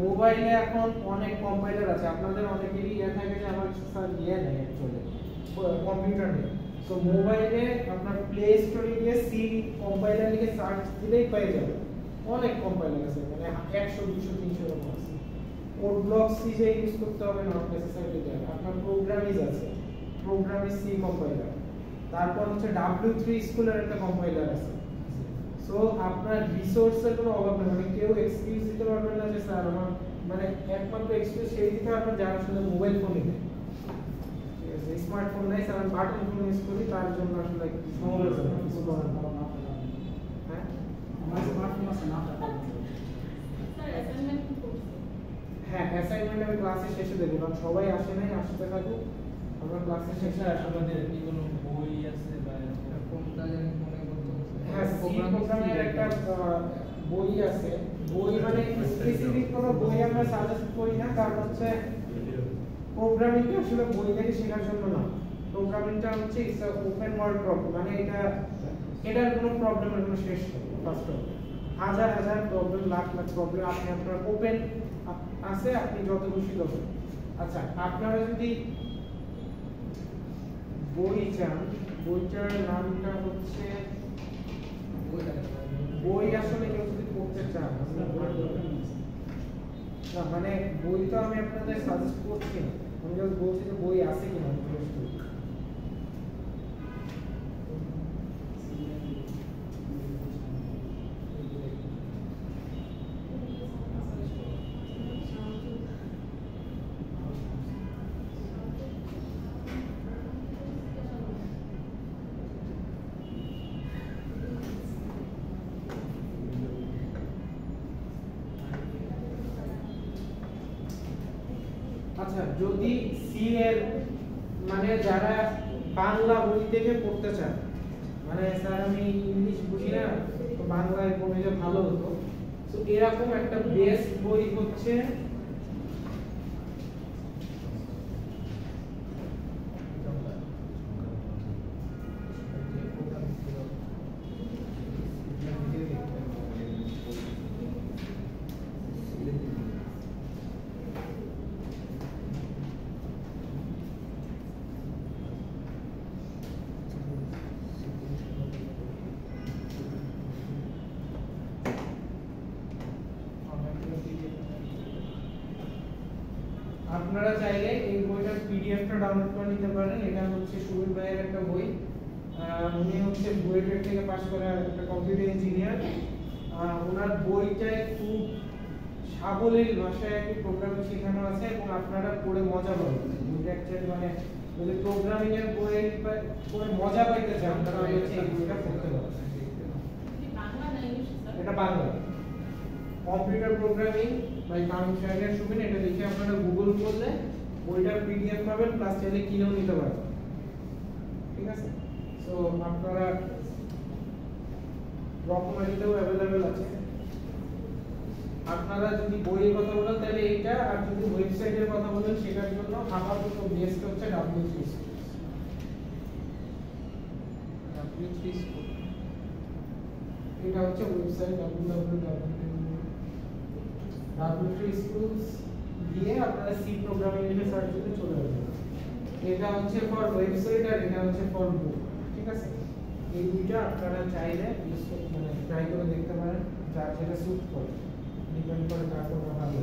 মোবাইলে এখন অনেক কম্পাইলার আছে, আপনাদের অনেকেরই ইয়ে থাকে যে আমার স্যার ইয়ে নেই অ্যাকচুয়ালি, কম্পিউটার নেই। সো মোবাইলে আপনার প্লে স্টোরে গিয়ে সি কম্পাইলার লিখে সার্চ দিলেই পেয়ে যাবে, অনেক কম্পাইলার আছে, মানে 100 200 300 এরকম আছে। কোড ব্লক সি যে ইউজ করতে হবে না নেসেসারিলি, আপনার প্রোগ্রামিজ আছে, প্রোগ্রামিজ সি কম্পাইলার। তারপর হচ্ছে W3 স্কুলের একটা কম্পাইলার আছে। সো আপনার রিসোর্সের কোনো অভাব নেই, মানে কেউ এক্সকিউজ দিতে পারবে না যে স্যার আমার, মানে একমাত্র এক্সকিউজ সেই দিতে পারবেন যারা আসলে মোবাইল ফোনই নেই, ঠিক আছে? স্মার্টফোন নাই, স্যার আমি বাটন ফোন ইউজ করি, তার জন্য আসলে সমালোচনা কিছু করার না। হ্যাঁ, আমার স্মার্টফোন আছে না, হ্যাঁ অ্যাসাইনমেন্ট আমি ক্লাসের শেষে দেবো, কারণ সবাই আসে নাই, আসতে থাকুক, আমরা ক্লাসের শেষে স্যার আমাদের কি কোনো বই আছে বা কোনটা জানি মনে করতে হ্যাঁ সি প্রোগ্রামের একটা বই আছে, বই মানে স্পেসিফিক কোনো বই আমরা সাজেস্ট করি না, কারণ হচ্ছে প্রোগ্রামিংটা আসলে বই থেকে শেখার জন্য না। প্রোগ্রামিংটা হচ্ছে it's a open world problem, মানে এটার কোনো প্রবলেমের কোনো শেষ নেই। ফার্স্ট অফ হাজার হাজার প্রবলেম, লাখ লাখ প্রবলেম আপনি আপনার ওপেন আছে, আপনি যত খুশি করবেন। আচ্ছা, আপনারা যদি বই চান, বইটার নামটা হচ্ছে বই আসলে কেউ যদি পড়তে চান না, মানে বই তো আমি আপনাদের সাজেস্ট করছি না, আমি জাস্ট বলছি যে বই আছে কিনা। আচ্ছা, যদি সি এর মানে যারা বাংলা বই থেকে পড়তে চান, মানে স্যার আমি ইংলিশ বুঝি না, তো বাংলায় পড়লে ভালো হতো, তো এরকম একটা বেস্ট বই হচ্ছে আপনারা চাইলে এই বইটার পিডিএফটা ডাউনলোড করে নিতে পারেন। এটা হচ্ছে সুবীর ভাইয়ের একটা বই, উনি হচ্ছে বুয়েটের থেকে পাশ করা একটা কম্পিউটার ইঞ্জিনিয়ার। ওনার বইটায় খুব সাবলীল ভাষায় একটি প্রোগ্রামিং শেখানো আছে এবং আপনারা পড়ে মজা পাবেন। বইটা অ্যাকচুয়ালি মানে যদি প্রোগ্রামিং এর বই পড়ে মজা পাইতে চান তাহলে হচ্ছে এই বইটা পড়তে পারেন। এটা বাংলা কম্পিউটার প্রোগ্রামিং বাই কামিং শাহরিয়ার সুবিন, এটা লিখে আপনারা গুগল করলে বইটার পিডিএফ পাবেন, প্লাস চাইলে কিনেও নিতে পারবেন। ঠিক আছে, সো আপনারা রকমারিতেও অ্যাভেলেবেল আছে। আপনারা যদি বইয়ের কথা বলেন তাহলে এইটা, আর যদি ওয়েবসাইটের কথা বলেন সেটার জন্য আপাতত বেস্ট হচ্ছে W3 স্কুল। এটা হচ্ছে ওয়েবসাইট www.w3 schools দিয়ে আপনারা সি প্রোগ্রামিং লিখে সার্চ করলে চলে আসবে। এটা হচ্ছে ফর ওয়েবসাইট আর এটা হচ্ছে ফর বুক। ঠিক আছে, এই দুইটা আপনারা চাইলে মানে ট্রাই করে দেখতে পারেন, যার যেটা স্যুট করে, ডিপেন্ড করে কার কোনটা ভালো।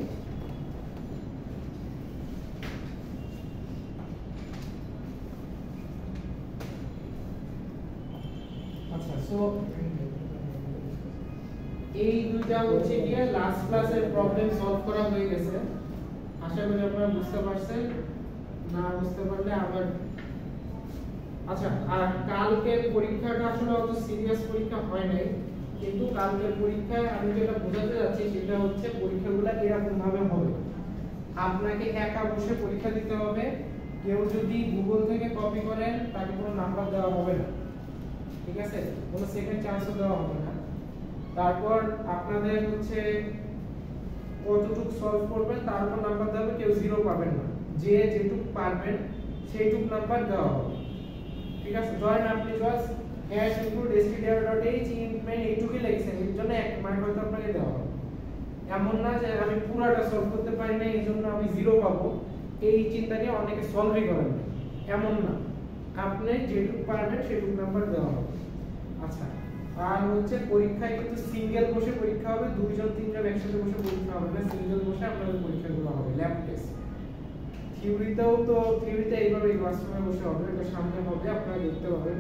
আচ্ছা, সো এই দুইটা হচ্ছে গিয়ে লাস্ট ক্লাসের প্রবলেম সলভ করা হয়ে গেছে। আশা করি আপনারা বুঝতে পারছেন, না বুঝতে পারলে আবার। আচ্ছা, আর কালকের পরীক্ষাটা আসলে অত সিরিয়াস পরীক্ষা হয় নাই, কিন্তু কালকের পরীক্ষায় আমি যেটা বোঝাতে যাচ্ছি সেটা হচ্ছে পরীক্ষাগুলো এরকম ভাবে হবে। আপনাকে একা বসে পরীক্ষা দিতে হবে, কেউ যদি গুগল থেকে কপি করেন তাকে কোনো নাম্বার দেওয়া হবে না। ঠিক আছে, কোনো সেকেন্ড চান্সও দেওয়া হবে না। তারপর আপনাদের হচ্ছে কতটুকু সলভ করবেন তার উপর নাম্বার দেওয়া হবে, কেউ জিরো পাবেন না, যে যেটুকু পারবেন সেইটুকু নাম্বার দেওয়া হবে। ঠিক আছে, ধরেন আপনি জাস্ট #stdio.h ইনক্রিমেন্ট এইটুকুই লিখছেন, এর জন্য 1 মার্ক হয়তো আপনাকে দেওয়া হবে। এমন না যে আমি পুরোটা সলভ করতে পারি না এই জন্য আমি জিরো পাবো, এই চিন্তা নিয়ে অনেকে সলভই করেন না, এমন না। আপনি যেটুকু পারবেন সেটুকু নাম্বার দেওয়া হবে। আচ্ছা, আর হচ্ছে পরীক্ষায় কিন্তু সিঙ্গেল বসে পরীক্ষা হবে, দুইজন তিনজন একসাথে বসে পরীক্ষা হবে না, সিঙ্গেল বসে আপনাদের পরীক্ষাগুলো হবে, ল্যাব টেস্ট। থিওরিতে এইভাবে ক্লাসরুমে বসে হবে, এটা সামনে হবে, আপনারা দেখতে পাবেন।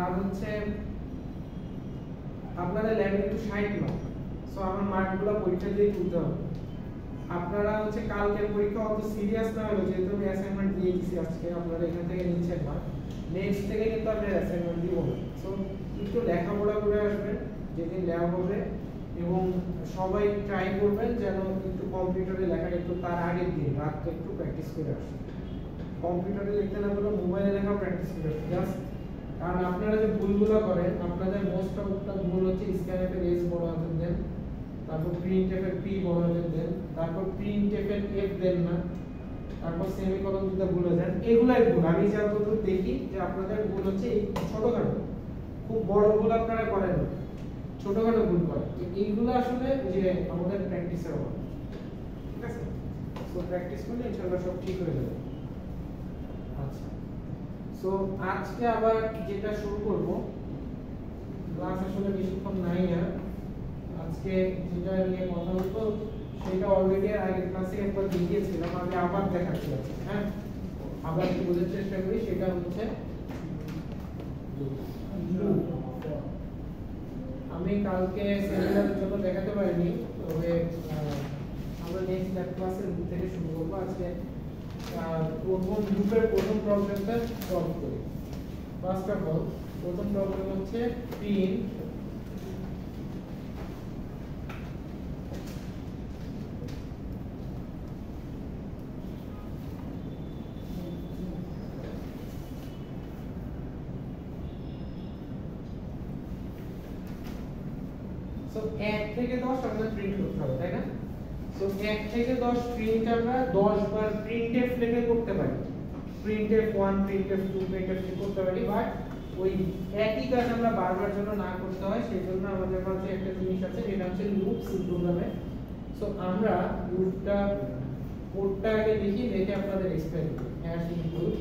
আর হচ্ছে আপনাদের ল্যাবে একটু 60 মার্ক, সো আমার মার্কগুলো পরীক্ষা দিয়ে তুলতে হবে। আপনারা হচ্ছে কালকের পরীক্ষা অত সিরিয়াস না হলো, যেহেতু আমি অ্যাসাইনমেন্ট দিয়ে দিয়েছি আজকে, আপনারা এখান থেকে নিচ্ছেন মার্ক, নেক্সট থেকে কিন্তু আমি অ্যাসাইনমেন্ট দিব না। সো একটু লেখাপড়া করে আসবেন যেদিন ল্যাব হবে, এবং সবাই ট্রাই করবেন যেন একটু কম্পিউটারে লেখাটা একটু তার আগের দিন রাত একটু প্র্যাকটিস করে আসবেন। কম্পিউটারে লিখতে না পারলে মোবাইলে লেখা প্র্যাকটিস করে আসবেন জাস্ট। কারণ আপনারা যে ভুলগুলো করেন, আপনাদের মোস্ট অফ দ্য ভুল হচ্ছে স্ক্যান এর এস বড় হাতের দেন, তারপর printf এর p বড় হাতের দেন, তারপর printf এর f দেন না, তারপর সেমিকোলন দিতে ভুলে যান। এগুলাই ভুল। আমি যতদূর দেখি যে আপনাদের ভুল হচ্ছে এই ছোটখাটো, খুব বড় ভুল আপনারা করেন না, ছোটখাটো ভুল করেন। এইগুলো আসলে যে আমাদের প্র্যাকটিসের অভাব। ঠিক আছে, সো প্র্যাকটিস করলে ইনশাআল্লাহ সব ঠিক হয়ে যাবে। আচ্ছা, সো আজকে আবার যেটা শুরু করব, ক্লাস আসলে বেশিক্ষণ নাই আর। আজকে যেটা নিয়ে কথা হতো সেটা অলরেডি আগের ক্লাসে একবার দেখিয়েছিলাম, আমি আবার দেখাচ্ছি আজকে। হ্যাঁ, আবার একটু বোঝার চেষ্টা করি। সেটা হচ্ছে আমি কালকে সেমিনারের জন্য দেখাতে পারিনি, তবে আমরা নেক্সট ক্লাসের থেকে শুরু করবো। আজকে প্রথম গ্রুপের প্রথম প্রবলেমটা সলভ করি। ফার্স্ট অফ অল প্রথম প্রবলেম হচ্ছে প্রিন্ট সো 1 থেকে 10 আমাদের প্রিন্ট করতে হবে, তাই না? সো 1 থেকে 10 প্রিন্ট আমরা 10 বার printf লিখে করতে পারি। printf 1 printf 2 printf 3 করতে পারি, বাট ওই একই কাজ আমরা বারবার জন্য না করতে হয় সেজন্য আমাদের কাছে একটা জিনিস আছে যেটা হচ্ছে লুপ সি প্রোগ্রামে। সো আমরা লুপটা কোডটা আগে দেখি, দেখে আপনাদের এক্সপ্লেইন করি। হ্যাশ ইনক্লুড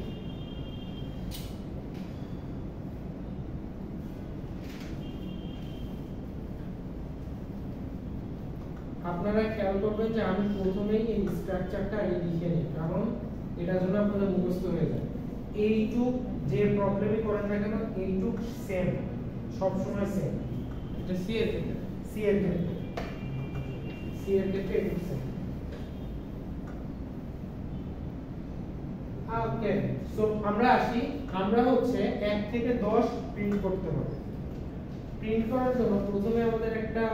আপনারা খেয়াল করবেন যে আমি প্রথমেই এই স্ট্রাকচারটা আগে লিখে নিই, কারণ এটার জন্য আপনাদের মুখস্থ হয়ে যায়। এইটুক যে প্রবলেমই করেন না কেন এইটুক সেম, সব সময় সেম। এটা সি এর ক্ষেত্রে, সি এর ক্ষেত্রে এইটুক সেম। ওকে, সো আমরা আসি। আমরা হচ্ছে 1 থেকে 10 প্রিন্ট করতে হবে। প্রিন্ট করার জন্য প্রথমে আমাদের একটা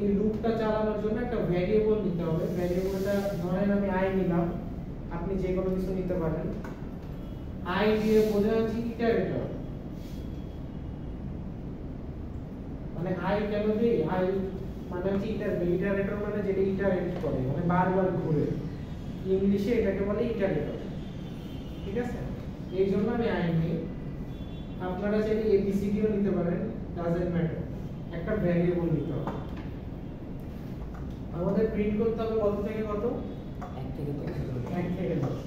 এই লুপটা চালানোর জন্য একটা ভ্যারিয়েবল নিতে হবে। ভ্যারিয়েবলটা ধরেন আমি i নিলাম, আপনি যে কোনো কিছু নিতে পারেন। i দিয়ে বোঝা হচ্ছে ইটারেটর, মানে i কেন দেই? i মানে হচ্ছে ইটারেটর, মানে যেটা ইটারেট করে, মানে বারবার ঘুরে। ইংলিশে এটাকে বলে ইটারেটর। ঠিক আছে, এই জন্য আমি i নিই। আপনারা চাইলে abcdও নিতে পারেন, ডাজন্ট ম্যাটার। একটা ভ্যারিয়েবল নিতে হবে। আমাদের প্রিন্ট করতে হবে কত থেকে কত? 1 থেকে 10। 1 থেকে 10।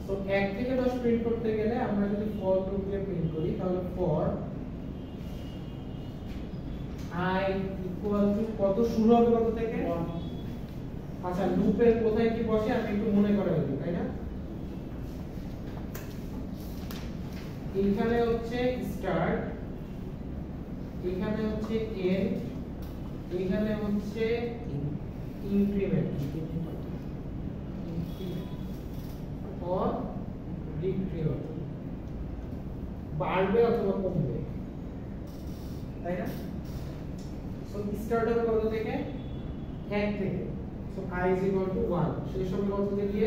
সো 1 থেকে 10 প্রিন্ট করতে গেলে আমরা যদি ফর লুপ দিয়ে প্রিন্ট করি, তাহলে ফর i ইকুয়াল টু কত শুরু হবে কত থেকে? 1। আচ্ছা, লুপের কোথায় কি বসে আমি একটু মনে করাই দিই, তাই না? এখানে হচ্ছে স্টার্ট, এখানে হচ্ছে এন্ড, এখানে হচ্ছে ইনক্রিমেন্ট or ডিক্রিমেন্ট, বাড়বে অথবা কমবে, তাই না? সো স্টার্ট হবে কত থেকে? 1 থেকে। So i is equal to 1, শেষ হবে কত থেকে?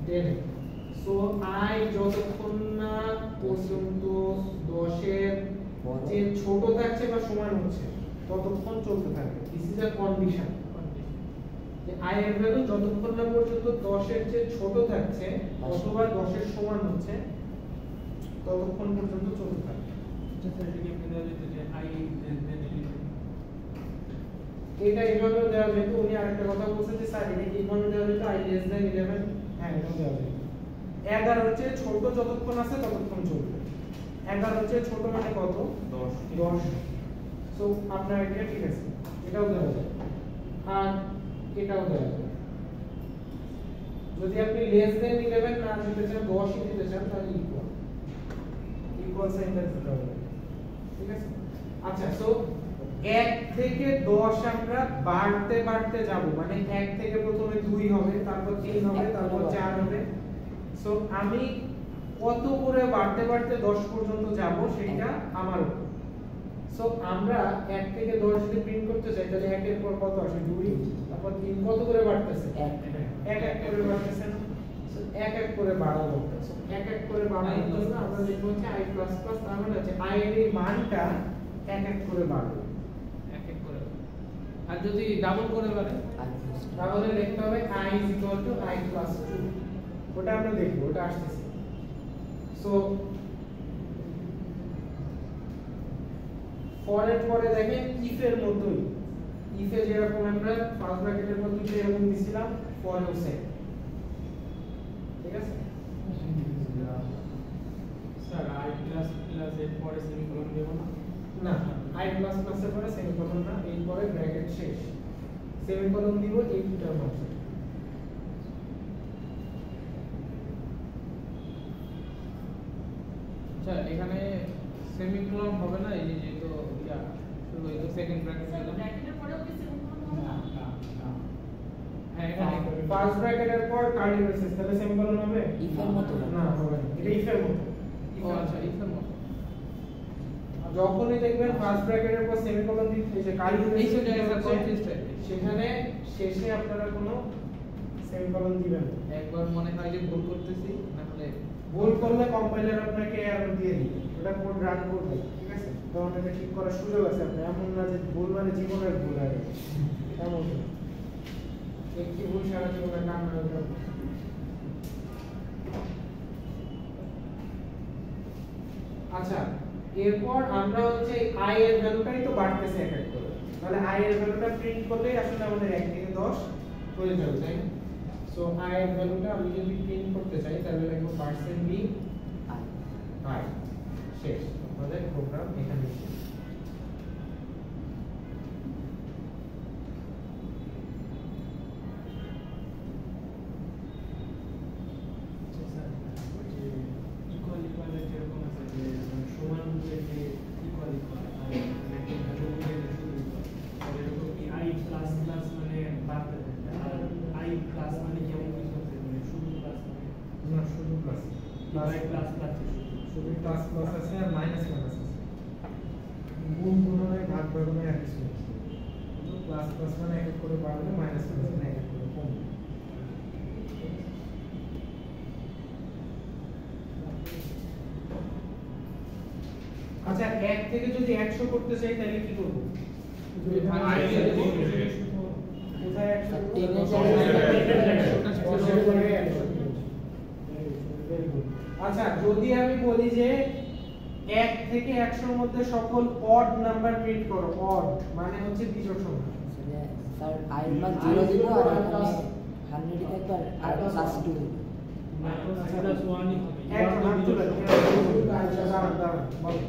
10। সো i যতক্ষণ না পর্যন্ত 10 এর যে ছোট থাকছে বা সমান হচ্ছে ততক্ষণ চলতে থাকবে। দিস ইজ আ কন্ডিশন যে i এর ভ্যালু যতক্ষণ না পর্যন্ত 10 এর যে ছোট থাকছে অথবা 10 এর সমান হচ্ছে ততক্ষণ পর্যন্ত চলতে থাকবে। এটা এইভাবে দেওয়া যেত। উনি আরেকটা কথা বলছেন যে স্যার এটা এইভাবে দেওয়া যেত i less than 11। হ্যাঁ, এটা দেওয়া যেত। 11 হচ্ছে ছোট যতক্ষণ আছে ততক্ষণ চলবে। 11 হচ্ছে ছোট মানে কত? 10। সো আপনার এটা ঠিক আছে, এটাও দেওয়া যায় আর এটাও দেওয়া যায়। যদি আপনি লেস দেন 11 না দিতে চান, 10 ই দিতে চান, তাহলে ইকুয়াল সাইনটা দিতে হবে। ঠিক আছে, আচ্ছা। সো 1 থেকে 10 আমরা বাড়তে বাড়তে যাব, মানে 1 থেকে প্রথমে 2 হবে, তারপর 3 হবে, তারপর 4 হবে। সো আমি কত করে বাড়তে বাড়তে 10 পর্যন্ত যাব সেটা আমার উপর। সো আমরা 1 থেকে 10 যদি প্রিন্ট করতে চাই তাহলে 1 এর পর কত আসে? 2, তারপর 3, কত করে বাড়তেছে? 1 করে বাড়তেছে না? সো 1 করে বাড়াবো। সো 1 করে বাড়ানোর জন্য আমরা লিখব হচ্ছে i++, তার মানে হচ্ছে i এর এই মানটা 1 করে বাড়বে। 1 করে আর যদি ডাবল করে বলে তাহলে লিখতে হবে I is equal to I plus 2 ওটা আমরা দেখব ওটা আসতেছে সো ফর এর পরে দেখেন ইফ এর মতই ইফ এ যেরকম আমরা ফার্স্ট ব্র্যাকেটের মধ্যে যেরকম দিছিলাম ফর এও সেম ঠিক আছে স্যার I প্লাস প্লাস এর পরে সেমিকোলন দেব না না I প্লাস প্লাস এর পরে সেমিকোলন না এর পরে ব্র্যাকেট শেষ সেমিকোলন দিব এই দুটো মাঝে আচ্ছা এখানে সেমিকোলন হবে না এই যে তো ইয়া শুরু হইলো সেকেন্ড ব্র্যাকেট হলো ব্র্যাকেটের পরেও কি সেমিকোলন হবে না হ্যাঁ এখানে ফার্স্ট ব্র্যাকেটের পর কার্লি ব্রেসেস তাহলে সেমিকোলন হবে ইফের মতো না হবে না এটা ইফের মতো ও আচ্ছা ইফের মতো যখনই দেখবেন ফার্স্ট ব্র্যাকেটের পর সেমিকোলন দিতে যে কার্লি এই ব্রেসেস যে জায়গা কনফিউজ সেখানে শেষে আপনারা কোনো সেমিকোলন দিবেন না। একবার মনে হয় যে ভুল করতেছি না হলে ভুল করলে কম্পাইলার আপনাকে এরর দিয়ে দিবে ওটা কোড রান করবে ঠিক আছে তখন এটা ঠিক করার সুযোগ আছে আপনি এমন না যে ভুল মানে জীবনের ভুল আর এমন না। একটি ভুল সারা জীবনের কাম না ওটা আচ্ছা এরপর আমরা হচ্ছে i এর ভ্যালুটাই তো বাড়তেছে এক এক করে তাহলে i এর ভ্যালুটা প্রিন্ট করলে আসলে আমাদের 1 থেকে 10 হয়ে যাবে তাই না সো i এর ভ্যালুটা আমি যদি প্রিন্ট করতে চাই তাহলে লিখব %b i শেষ আমাদের প্রোগ্রাম এখানে শেষ ইকুয়াল ইকুয়ালের যেরকম আছে যে সমান যে ইকুয়াল ইকুয়াল আর একটা ভ্যালু দিয়ে শুধু ইকুয়াল আর এরকম কি I প্লাস প্লাস মানে বাড়তে থাকে আর I প্লাস মানে কেমন কিছু আছে মানে শুধু প্লাস মানে না শুধু প্লাস I প্লাস প্লাস শুধু প্লাস প্লাস আছে আর মাইনাস মাইনাস আছে গুণ গুণনের ভাগ ভাগনের এক কিছু নেই। শুধু প্লাস প্লাস মানে এক এক করে বাড়বে মাইনাস মাইনাস মানে এক এক করে কমবে আচ্ছা 1 থেকে যদি 100 করতে চাই তাহলে কি করব কোথায় 100 আচ্ছা যদি আমি বলি যে 1 থেকে 100 এর মধ্যে সকল অড নাম্বার প্রিন্ট করো অড মানে হচ্ছে বিজোড় সংখ্যা স্যার I মান 0 দিব আর এখানে 100 থাকবে আর I প্লাস 2 দিব প্লাস 1 ই হবে এক হাত তুলে দাঁড়ান বলো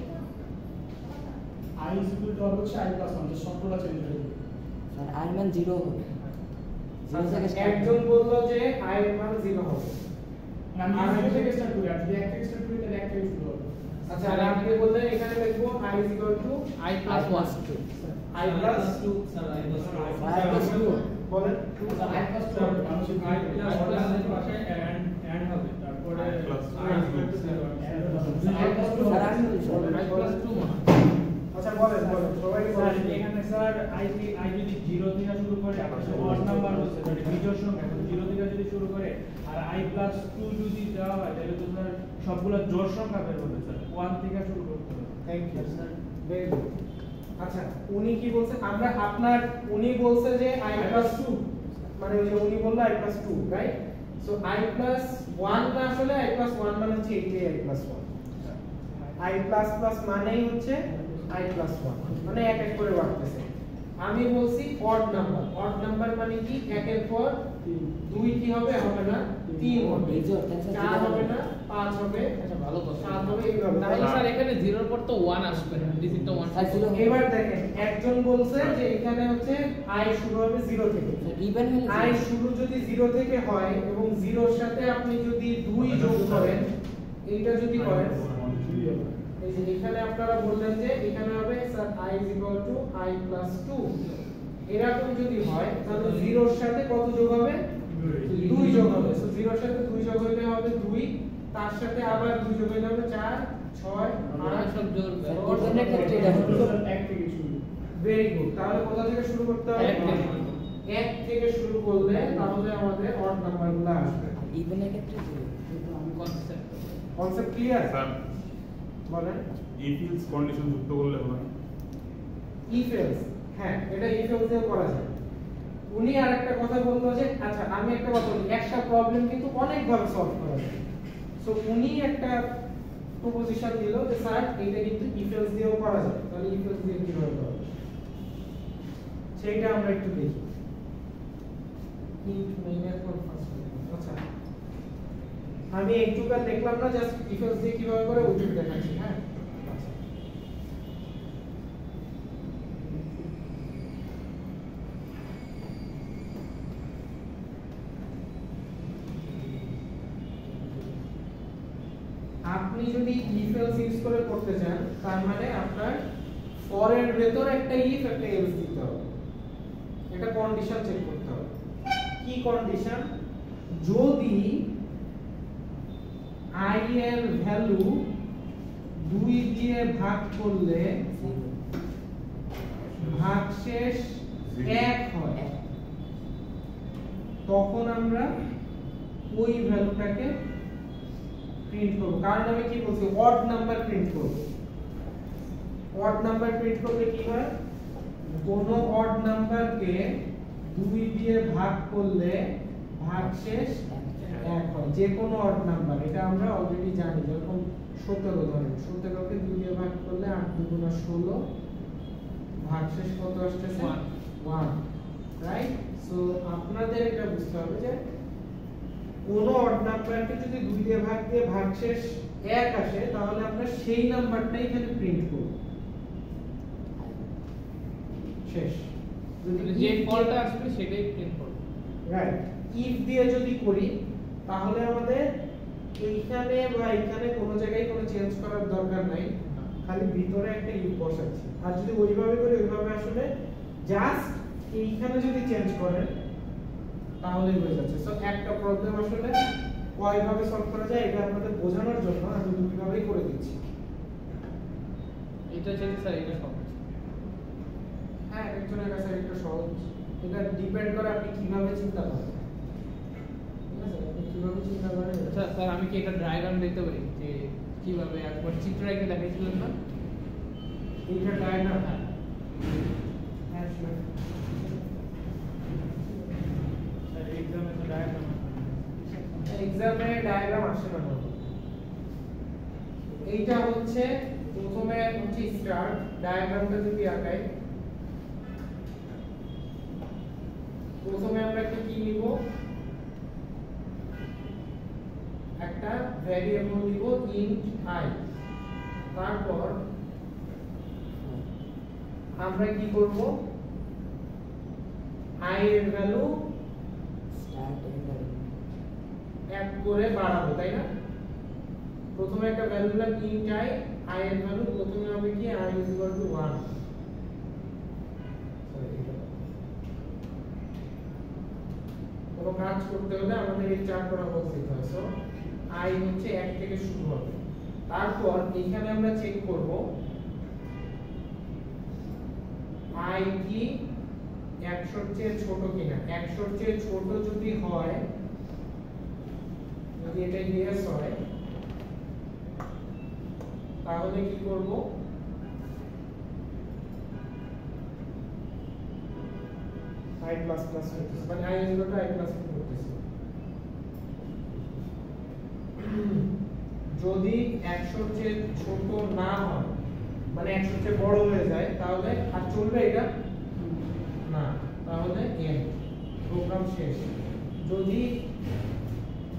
I is equal to হচ্ছে I plus 1 যে সবগুলো চেঞ্জ হয়ে যাবে স্যার I মান 0 হবে 0 থেকে start একজন বললো যে i এর মান 0 হবে আমি আগে থেকে স্টার্ট করি আর যদি এক থেকে স্টার্ট করি তাহলে এক থেকে শুরু হবে আচ্ছা আর আপনি বললেন এখানে লিখবো i is equal to I I plus plus 2 i plus 2 sir I plus I plus 2 বলেন I plus 2 আমি শুধু I প্লাস প্লাস এর পাশে এন্ড হবে তারপরে I plus 0 I plus 2 sir আমি বলি স্যার I plus 2 মানে আচ্ছা বলেন সবাই স্যার বলেন এখানে স্যার I যদি 0 থেকে শুরু করে আর অড নাম্বার হচ্ছে মানে বিজোড় সংখ্যা 0 থেকে যদি শুরু করে আর I plus 2 যদি দেওয়া হয় তাহলে তো স্যার সবগুলা জোড় সংখ্যা বের হবে স্যার 1 থেকে শুরু করতে হবে thank you sir very good আচ্ছা উনি কি বলছে আমরা আপনার উনি বলছে যে i plus 2 মানে ওই যে উনি বললো i plus 2 right so i plus 1 না আসলে i plus 1 মানে হচ্ছে এইটাই i plus 1 i plus plus মানেই হচ্ছে i plus 1 মানে এক এক করে বাড়তেছে আমি বলছি অড নাম্বার মানে কি একের পর 2 কি হবে হবে না 3 হবে বিজোড় তাহলে 4 হবে না 5 হবে আচ্ছা ভালো কথা 7 হবে এইভাবে তাহলে স্যার এখানে 0 এর পর তো 1 আসবে ডিজিটটা 1 স্যার 0 এবার দেখেন একজন বলছে যে এখানে হচ্ছে i শুরু হবে 0 থেকে ইভেন হলে i শুরু যদি 0 থেকে হয় এবং 0 এর সাথে আপনি যদি 2 যোগ করেন এইটা যদি করেন এই যে এখানে আপনারা বললেন যে এখানে হবে স্যার i i plus 2 এরকম যদি হয় তাহলে 0 এর সাথে কত যোগ হবে 2 যোগ হবে সো 0 এর সাথে 2 যোগ হইলে হবে 2 তার সাথে আবার 2 যোগ হইলে হবে 4 6 8 সব জোর ইভেনের ক্ষেত্রে এটা হবে এক থেকে শুরু ভেরি গুড তাহলে কোথা থেকে শুরু করতে হবে এক 1 থেকে শুরু করলে তাহলে আমাদের অড নাম্বারগুলো আসবে ইভেনের ক্ষেত্রে 0 কনসেপ্ট কনসেপ্ট ক্লিয়ার স্যার বলেন if else কন্ডিশন যুক্ত করলে হবে না if else হ্যাঁ এটা if else দিয়ে করা যায়। উনি আরেকটা কথা বললো যে আচ্ছা আমি একটা কথা বলি, একটা প্রবলেম কিন্তু অনেক ভাবে সলভ করা যায়। সো উনি একটা প্রপোজিশন দিল যে স্যার এটা কিন্তু if else দিয়েও করা যায়। তাহলে if else দিয়ে কিভাবে করা যায় সেইটা আমরা একটু দেখি। int main এর পর ফার্স্ট আচ্ছা আমি একটুকার দেখলাম না, জাস্ট if else দিয়ে কিভাবে করে ওইটুকু দেখাচ্ছি। হ্যাঁ আচ্ছা আপনি যদি if else ইউজ করে করতে চান তার মানে আপনার for এর ভেতর একটা if একটা else দিতে হবে, এটা কন্ডিশন চেক করতে হবে। কি কন্ডিশন? যদি i এর ভ্যালু 2 দিয়ে ভাগ করলে ভাগশেষ 1 হয় তখন আমরা ওই ভ্যালুটাকে প্রিন্ট করব। কারণ আমি কি বলছি অড নাম্বার প্রিন্ট করব। অড নাম্বার প্রিন্ট করলে কি হয়, কোন অড নাম্বারকে 2 দিয়ে ভাগ করলে ভাগশেষ 1 হয়, যে কোনো অড নাম্বার। এটা আমরা অলরেডি জানি, যেরকম 17 ধরেন 17 কে 2 দিয়ে ভাগ করলে 8 2 16 ভাগশেষ কত আসছে 1 রাইট। সো আপনাদের এটা বুঝতে হবে যে কোন অড নাম্বারকে যদি 2 দিয়ে ভাগ দিয়ে ভাগশেষ 1 আসে তাহলে আমরা সেই নাম্বারটাই এখানে প্রিন্ট করব। শেষ। যদি যে ফলটা আসবে সেটাই প্রিন্ট করব। রাইট। ইফ দিয়ে যদি করি তাহলে আমাদের এইখানে বা এখানে কোনো জায়গায় কোনো চেঞ্জ করার দরকার নাই, খালি ভিতরে একটা ইফ বসাচ্ছি। আর যদি ওইভাবে করি ওইভাবে আসলে জাস্ট এইখানে যদি চেঞ্জ করেন তাহলে হয়ে যাচ্ছে। সো একটা প্রবলেম আসলে কয়ভাবে সলভ করা যায় এটা আপনাদের বোঝানোর জন্য আমি দুইভাবেই করে দিচ্ছি। এটা যদি স্যার এটা সহজ। হ্যাঁ একজনের কাছে একটা সহজ, এটা ডিপেন্ড করে আপনি কিভাবে চিন্তা করেন। ঠিক আছে, আপনি কিভাবে চিন্তা করেন। আচ্ছা স্যার আমি কি একটা ডায়াগ্রাম দেখতে পারি যে কিভাবে একবার চিত্র এঁকে দেখাইছিলেন না? এইটা ডায়াগ্রাম। হ্যাঁ শিওর। স্যার এক্সামে তো ডায়াগ্রাম এক্সামে ডায়াগ্রাম আসে না। এইটা হচ্ছে প্রথমে হচ্ছে স্টার্ট ডায়াগ্রামটা যদি আঁকাই, প্রথমে আমরা কি নিব, একটা ভ্যারিয়েবল নিব int i। তারপর আমরা কি করব, i এর ভ্যালু স্টার্ট এন্ড এক করে বাড়াবো, তাই না? প্রথমে একটা ভ্যালু দিলাম int i, i এর ভ্যালু প্রথমে হবে কি i = 1। কোনো কাজ করতে হলে আমাদের এই চার করা বলতে হয়। সো i হচ্ছে 1 থেকে শুরু হবে। তারপর এখানে আমরা চেক করব i কি 100 এর চেয়ে ছোট কিনা। 100 এর চেয়ে ছোট যদি হয়, যদি এটা yes হয় তাহলে কি করব, i++ করতেছি, মানে i = i++ করতেছি। যদি 100 এর চেয়ে ছোট না হয়, মানে 100 এর চেয়ে বড় হয়ে যায়, তাহলে আর চলবে এটা না, তাহলে end, প্রোগ্রাম শেষ। যদি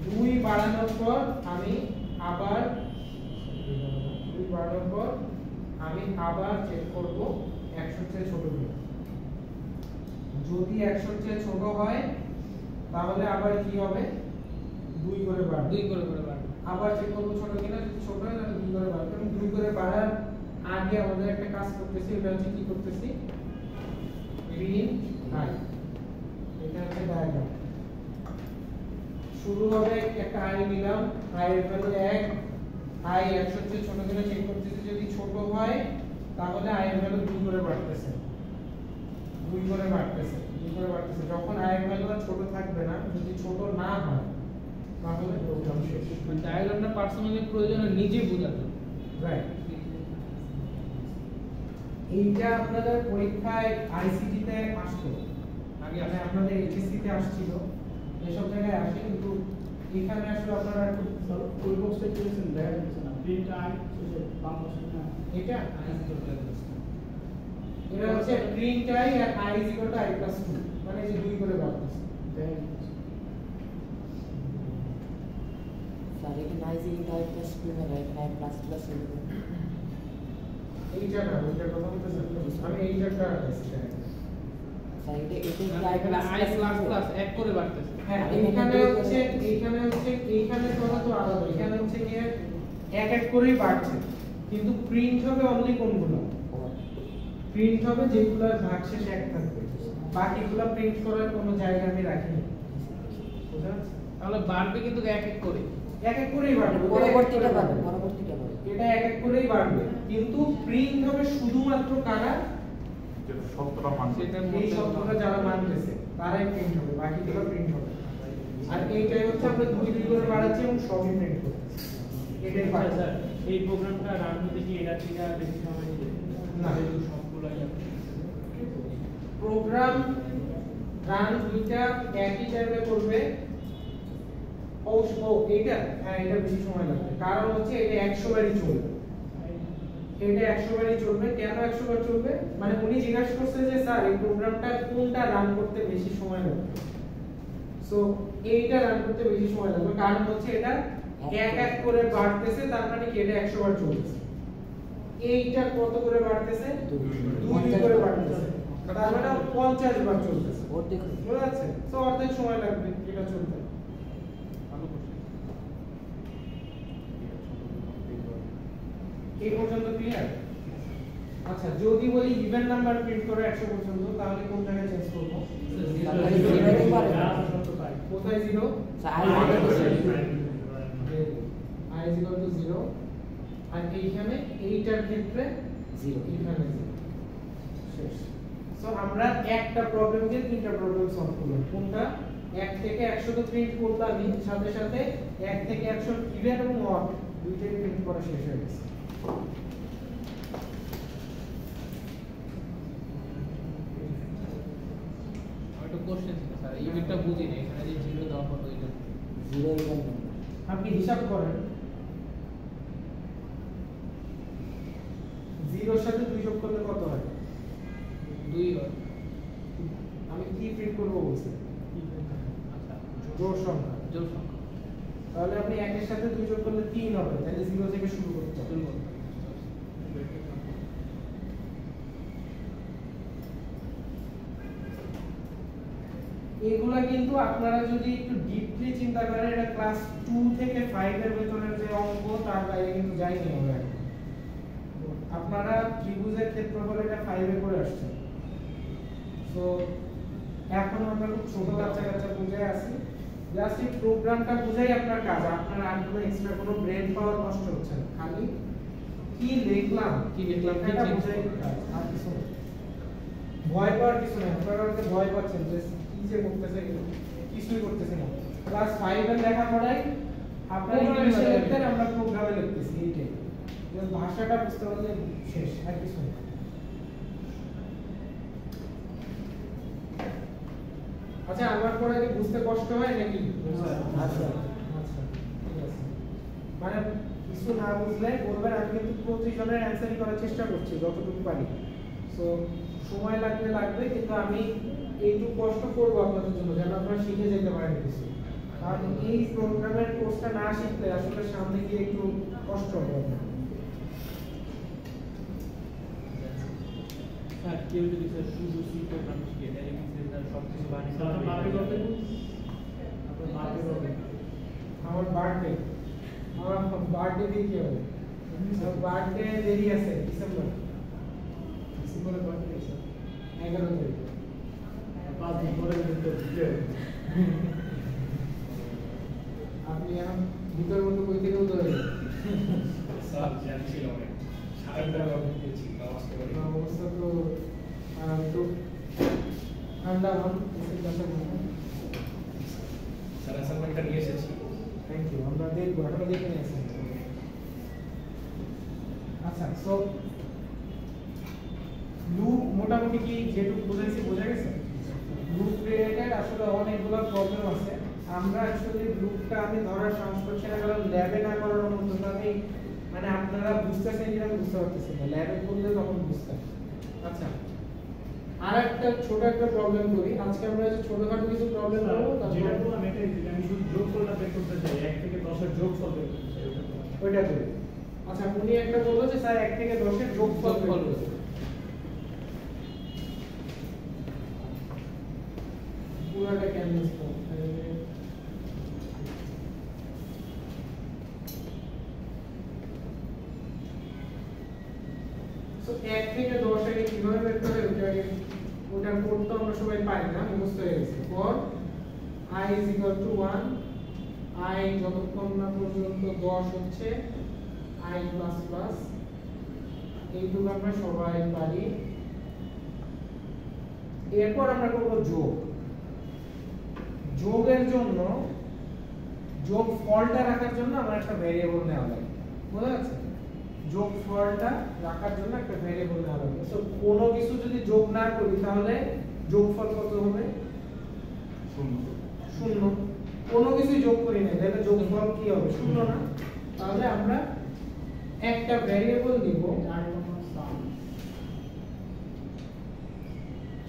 2 বাড়ানোর পর আমি আবার চেক করব 100 এর চেয়ে ছোট কিনা। যদি 100 এর চেয়ে ছোট হয় তাহলে আবার কি হবে, 2 করে বাড়বে। 2 করে বাড়বে। আবার চেক করব ছোট কিনা, যদি ছোট হয় তাহলে 2 করে বাড়বে। এবং 2 করে বাড়ার আগে আমাদের একটা কাজ করতেছি, এটা হচ্ছে কি করতেছি, print i। এটা হচ্ছে ডায়াগ্রাম। শুরু হবে একটা i নিলাম, i এর ভ্যালু 1, i 100 এর চেয়ে ছোট কিনা চেক করতেছি, যদি ছোট হয় তাহলে i এর ভ্যালু 2 করে বাড়তেছে, 2 করে বাড়তেছে। যখন i এর ভ্যালু আর ছোট থাকবে না, যদি ছোট না হয় তাহলে প্রোগ্রাম শেষ। মানে ডায়াগ্রামটা পার্সোনালি প্রয়োজন নিজে বোঝাতে। রাইট। এইটা আপনাদের পরীক্ষায় আইসিটি তে আসতো আগে মানে আপনাদের এইচএসসি তে আসছিল এসব জায়গায় আসে কিন্তু এখানে আসলে আপনারা একটু ওই বক্সটা দিয়েছেন দেখা যাচ্ছে না প্রিন্ট আই বাংলাদেশ না এটা এটা হচ্ছে প্রিন্ট আই আর I is equal to I plus 2 মানে যে দুই করে বাড়তেছে দেখা যাচ্ছে স্যার এখানে আইজি টাইপ প্লাস 2 হবে এখানে প্লাস প্লাস হবে এইটা না ওইটা কথা বলতেছেন আমি এইটাটা আছে স্যার এটা এখানে আই প্লাস প্লাস এক করে বাড়তেছে হ্যাঁ এইখানে কথা তো আলাদা এখানে হচ্ছে কি এক এক করেই বাড়ছে কিন্তু প্রিন্ট হবে অনলি কোনগুলো প্রিন্ট হবে যেগুলোর ভাগশেষ এক থাকবে বাকিগুলো প্রিন্ট করার কোনো জায়গা আমি রাখিনি বুঝা যাচ্ছে তাহলে বাড়বে কিন্তু এক এক করে এক এক করেই বাড়বে পরবর্তীটা পাবে এটা এক এক করেই বাড়বে কিন্তু প্রিন্ট হবে শুধুমাত্র কারা সবটা মান সেটার এই মধ্যে শব্দটা যারা মানতেছে তারাই প্রিন্ট হবে বাকিগুলো প্রিন্ট হবে আর এইটাই হচ্ছে আমরা দুই দুই করে বাড়াচ্ছি এবং সবই প্রিন্ট করতেছি এটাই আচ্ছা, বাড়ছে স্যার এই প্রোগ্রামটা রান হতে কি এটা থেকে আর বেশি সময় নেবে না। যেহেতু সবগুলো প্রোগ্রাম রান দুইটা একই টাইমে করবে এইটা হ্যাঁ এটা বেশি সময় লাগবে কারণ হচ্ছে এটা 100 বারই চলবে এটা 100 বারই চলবে কেন 100 বার চলবে মানে উনি জিজ্ঞাসা করছে যে স্যার এই প্রোগ্রামটা কোনটা রান করতে বেশি সময় লাগবে সো এইটা রান করতে বেশি সময় লাগবে কারণ হচ্ছে এটা এক এক করে বাড়তেছে তার মানে কি এটা 100 বার চলতেছে এইটা কত করে বাড়তেছে দুই করে বাড়তেছে তার মানে 50 বার চলতেছে অর্ধেক বুঝা যাচ্ছে তো অর্ধেক সময় লাগবে এটা চলতে ভালো করছে এই পর্যন্ত ক্লিয়ার আচ্ছা যদি বলি ইভেন নাম্বার প্রিন্ট করে 100 পর্যন্ত তাহলে কোন জায়গায় চেঞ্জ করব কোথায় 0 sir I is equal to 0 আর এইখানে এইটার ক্ষেত্রে 0 এখানে 0 শেষ সো আমরা একটা প্রবলেম দিয়ে তিনটা প্রবলেম সলভ করলাম কোনটা 1 থেকে 100 তো প্রিন্ট করলামই সাথে সাথে 1 থেকে 100 ইভেন এবং অড দুইটাই প্রিন্ট করা শেষ হয়ে গেছে একটা কোশ্চেন ছিল স্যার এই বিটটা বুঝি না এখানে যে জিরো দেওয়া হলো এটা 0 ইকুয়াল আপনি হিসাব করেন 0 এর সাথে 2 যোগ করলে কত হয় 2 হয় আমি কি প্রিন্ট করব বলছি আচ্ছা জোড় সংখ্যা জোড় সংখ্যা তাহলে আপনি 1 এর সাথে 2 যোগ করলে 3 হবে তাহলে 0 থেকে শুরু করতে হবে শুরু করতে হবে। এগুলা কিন্তু আপনারা যদি একটু ডিপলি চিন্তা করেন এটা ক্লাস 2 থেকে 5 এর ভেতরের যে অঙ্ক তার বাইরে কিন্তু যায়নি আমরা এখন। আপনারা ত্রিভুজের ক্ষেত্রফল এটা 5 এ করে আসছেন সো এখন আমরা খুব ছোট বাচ্চা বুঝে আছি জাস্ট এই প্রোগ্রামটা বুঝাই আপনার কাজ আপনার আর কোনো এক্সট্রা কোনো ব্রেন পাওয়ার নষ্ট হচ্ছে না খালি কি লিখলাম কি লিখলাম, কি এটা চেঞ্জ বুঝাই কাজ আর কিছু না। ভয় পাওয়ার কিছু নেই আপনারা হয়তো ভয় পাচ্ছেন যে কি যে করতেছে কিছুই করতেছে না ক্লাস 5 এর লেখাপড়াই আপনারা ইংলিশে লিখতেন আমরা প্রোগ্রামে লিখতেছি এইটাই যে ভাষাটা বুঝতে পারলে শেষ আর কিছু না আচ্ছা আমার পরে কি বুঝতে কষ্ট হয় নাকি আচ্ছা আচ্ছা ঠিক আছে মানে কিছু না বুঝলে বলবেন আমি কিন্তু প্রতিজনের অ্যানসারই করার চেষ্টা করছি যতটুকু পারি সো সময় লাগবে কিন্তু আমি এইটুকু কষ্ট করবো আপনাদের জন্য যেন আপনারা শিখে যেতে পারেন কিছু কারণ এই প্রোগ্রামের কোর্সটা না শিখলে আসলে সামনে গিয়ে একটু কষ্ট হবে আপনার। স্যার কেউ যদি স্যার শুধু সি প্রোগ্রাম শিখে তাহলে কি স্যার সব কিছু বানিয়ে তাহলে মাপে করতে আপনার মাপে করতে আমার বার্থডে দিয়ে কি হবে আমার বার্থডে দেরি আছে ডিসেম্বরে বার্থডে আছে 11 তারিখ 5 দিন পরে কিন্তু দিতে হবে। আপনি এখন ভিতর মতো কই থেকে উঠে যাবেন স্যার জানছিল অনেক সারাটা অবধি ছিল নমস্কার অবস্থা তো একটু ঠান্ডা হন এসে কথা বলুন স্যার অ্যাসাইনমেন্টটা নিয়ে এসেছি থ্যাংক ইউ আমরা দেখবো এখনো দেখে নিয়েছি আচ্ছা সো লুপ মোটামুটি কি যেটুকু বুঝাইছি বোঝা গেছে? লুপ রিলেটেড আসলে অনেকগুলো প্রবলেম আছে। আমরা অ্যাকচুয়ালি লুপটা আমি ধরার সাহস করছি না, কারণ ল্যাবে না করার মতো তো আমি মানে আপনারা বুঝতেছেন কিনা আমি বুঝতে পারতেছি না, ল্যাবে করলে তখন বুঝতেন। আচ্ছা, আর একটা ছোট একটা প্রবলেম করি আজকে। আমরা যে ছোটখাটো কিছু প্রবলেম করবো, যেটা বললাম এটাই, যে আমি শুধু যোগফলটা বের করতে চাই, 1 থেকে 10 এর যোগফল বের করতে চাই, ওইটা করি। আচ্ছা, উনি একটা বললো যে স্যার 1 থেকে 10 এর যোগফল বের করতে। পুরোটা ক্যানভাস করতে সো 1 থেকে 10 এর কিভাবে বের করে ওটার কোড তো আমরা সবাই পারি না, মুখস্থ হয়ে গেছে। For I is equal to 1, I যতক্ষণ না পর্যন্ত 10 হচ্ছে I plus plus, এইটুকু আমরা সবাই পারি। এরপর আমরা করব যোগ। যোগের জন্য যোগ ফলটা রাখার জন্য আমরা একটা ভেরিয়েবল নেওয়া লাগে, বুঝা যাচ্ছে? যোগ ফলটা রাখার জন্য একটা ভেরিয়েবল নেওয়া লাগে। সো কোনো কিছু যদি যোগ না করি তাহলে যোগফল কত হবে? 0। কোনো কিছু যোগ করি না তাহলে যোগফল কি হবে? 0 না? তাহলে আমরা একটা ভেরিয়েবল নিব,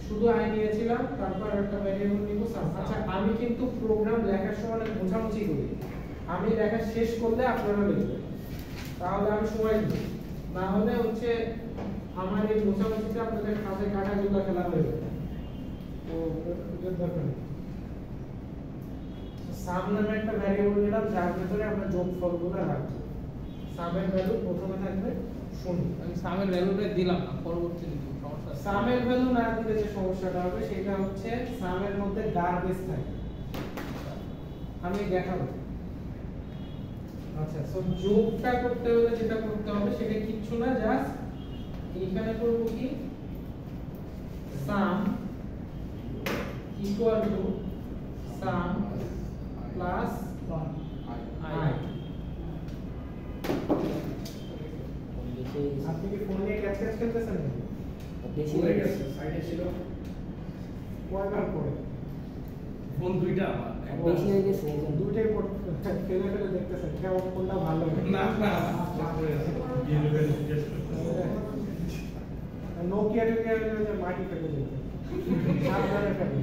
শুধু আই নিয়েছিলাম, তারপর একটা ভেরিয়েবল নিব সাম। আচ্ছা, আমি কিন্তু প্রোগ্রাম লেখার সময় অনেক মোছামুছি করি, আমি লেখা শেষ করলে আপনারা লিখবেন, তাহলে আমি সময় দিই, না হলে হচ্ছে আমার এই মোছামুছিতে আপনাদের খাতে কাটা জুতা খেলা হয়ে যাবে। তো এটার দরকার নেই। সাম নামে একটা ভ্যারিয়েবল নিলাম যার ভিতরে আমরা যোগফলগুলো রাখবো। সামের ভ্যালু প্রথমে থাকবে 0। আমি সামের ভ্যালুটা দিলাম না, পরবর্তীতে দিব, সমস্যা আছে। সামের ভ্যালু না দিলে যে সমস্যাটা হবে সেটা হচ্ছে সামের মধ্যে গার্বেজ থাকে, আমি দেখাবো। আচ্ছা, সো যোগটা করতে হলে যেটা করতে হবে সেটা কিচ্ছু না, জাস্ট এখানে করব কি সাম equal to sum plus I. আপনি কি ফোন নিয়ে ক্যাচ খেলতেছেন নাকি? বেশি পড়ে গেছে, সাইডে ছিল। কয়বার করে ফোন দুইটা আমার। বেশি হয়ে গেছে এই জন্য। দুইটাই ফেলে ফেলে দেখতেছেন, কেমন কোনটা ভালো হয়? না না, পড়ে গেছে। নোকিয়া টোকিয়া মাটি ফেলে যেত, সাবধানে ফেলে।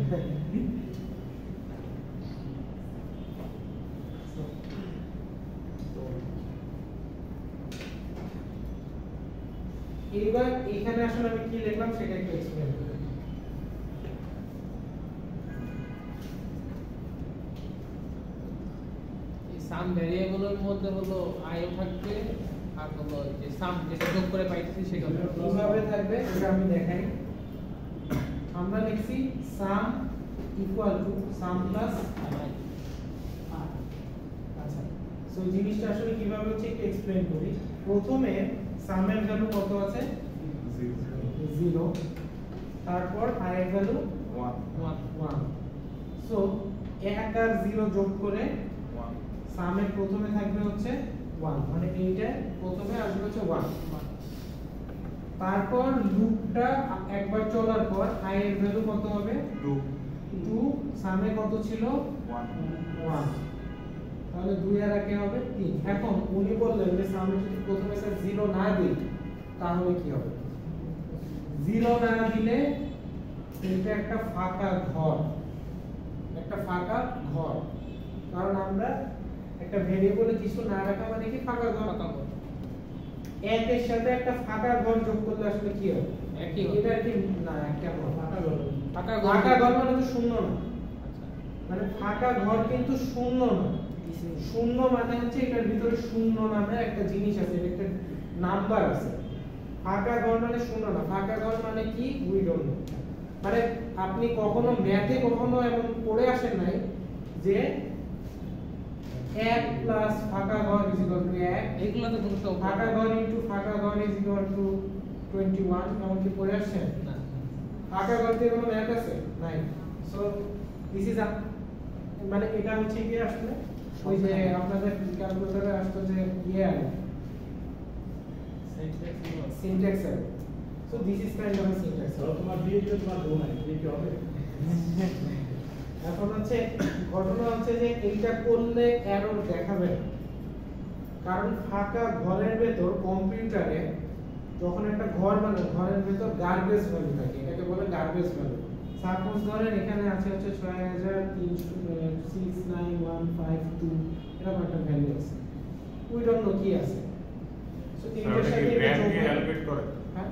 এইবার এখানে আসলে আমি কি লিখলাম সেটা একটু এক্সপ্লেইন করি। এই সাম ভ্যারিয়েবলের মধ্যে হলো আইও থাকবে আর হলো যে সাম যেটা যোগ করে পাইতেছি সেটা কিভাবে থাকবে এটা আমি দেখাই। আমরা লিখছি সাম equal to sum plus I. আচ্ছা, সো জিনিসটা আসলে কিভাবে হচ্ছে একটু এক্সপ্লেইন করি। প্রথমে সামের ভ্যালু কত আছে? 0। তারপর আই এর ভ্যালু 1। সো 1 আর 0 যোগ করে সামের প্রথমে থাকবে হচ্ছে 1, মানে এইটা প্রথমে আসবে হচ্ছে 1। তারপর লুপটা একবার চলার পর আই এর ভ্যালু কত হবে? 2। সামে কত ছিল? 1। তাহলে 2 আর 1 হবে 3। এখন উনি বললেন যে সামনে যদি প্রথমে স্যার 0 না দিই তাহলে কি হবে? 0 না দিলে এটা একটা ফাঁকা ঘর, একটা ফাঁকা ঘর। কারণ আমরা একটা ভেরিয়েবলে কিছু না রাখা মানে কি ফাঁকা ঘর। এক এর সাথে একটা ফাঁকা ঘর যোগ করলে আসলে কি হবে? একই হবে। এটা কি না, একটা ঘর ফাঁকা ঘর। ফাঁকা ঘর মানে তো শূন্য না, মানে ফাঁকা ঘর কিন্তু শূন্য না। শূন্য মানে হচ্ছে এটার ভিতরে শূন্য নামে একটা জিনিস আছে, একটা নাম্বার আছে। ফাঁকা ঘর মানে শূন্য না, ফাঁকা ঘর মানে কি উই ডোন্ট নো। মানে আপনি কখনো ম্যাথে কখনো এমন পড়ে আসেন নাই যে 1 প্লাস ফাঁকা ঘর ইজ ইকুয়াল টু 1, এগুলো তো কোনো সব ফাঁকা ঘর ইনটু ফাঁকা ঘর ইজ ইকুয়াল টু 21, এমন কি পড়ে আসছেন? না। ফাঁকা ঘর দিয়ে কোনো ম্যাথ আছে? নাই। সো দিস ইজ মানে এটা হচ্ছে কি আসলে ওই যে আপনাদের ক্যালকুলেটরে আসতো যে ইয়ে syntax error. So this is kind of a syntax. ধরো তোমার দিয়ে দিলে তোমার বোন আছে, দিয়ে কি হবে? এখন হচ্ছে ঘটনা হচ্ছে যে এইটা করলে এরর দেখাবে না। কারণ ফাঁকা ঘরের ভেতর কম্পিউটারে যখন একটা ঘর বানায় ঘরের ভেতর গার্বেজ ভ্যালু থাকে, এটাকে বলে গার্বেজ ভ্যালু। সাপোজ ধরেন এখানে আছে হচ্ছে 63069152 এরকম একটা ভ্যালু আছে, উই ডোন্ট নো কি আছে। সো এটার সাথে র্যাম কে অ্যালোকেট করে, হ্যাঁ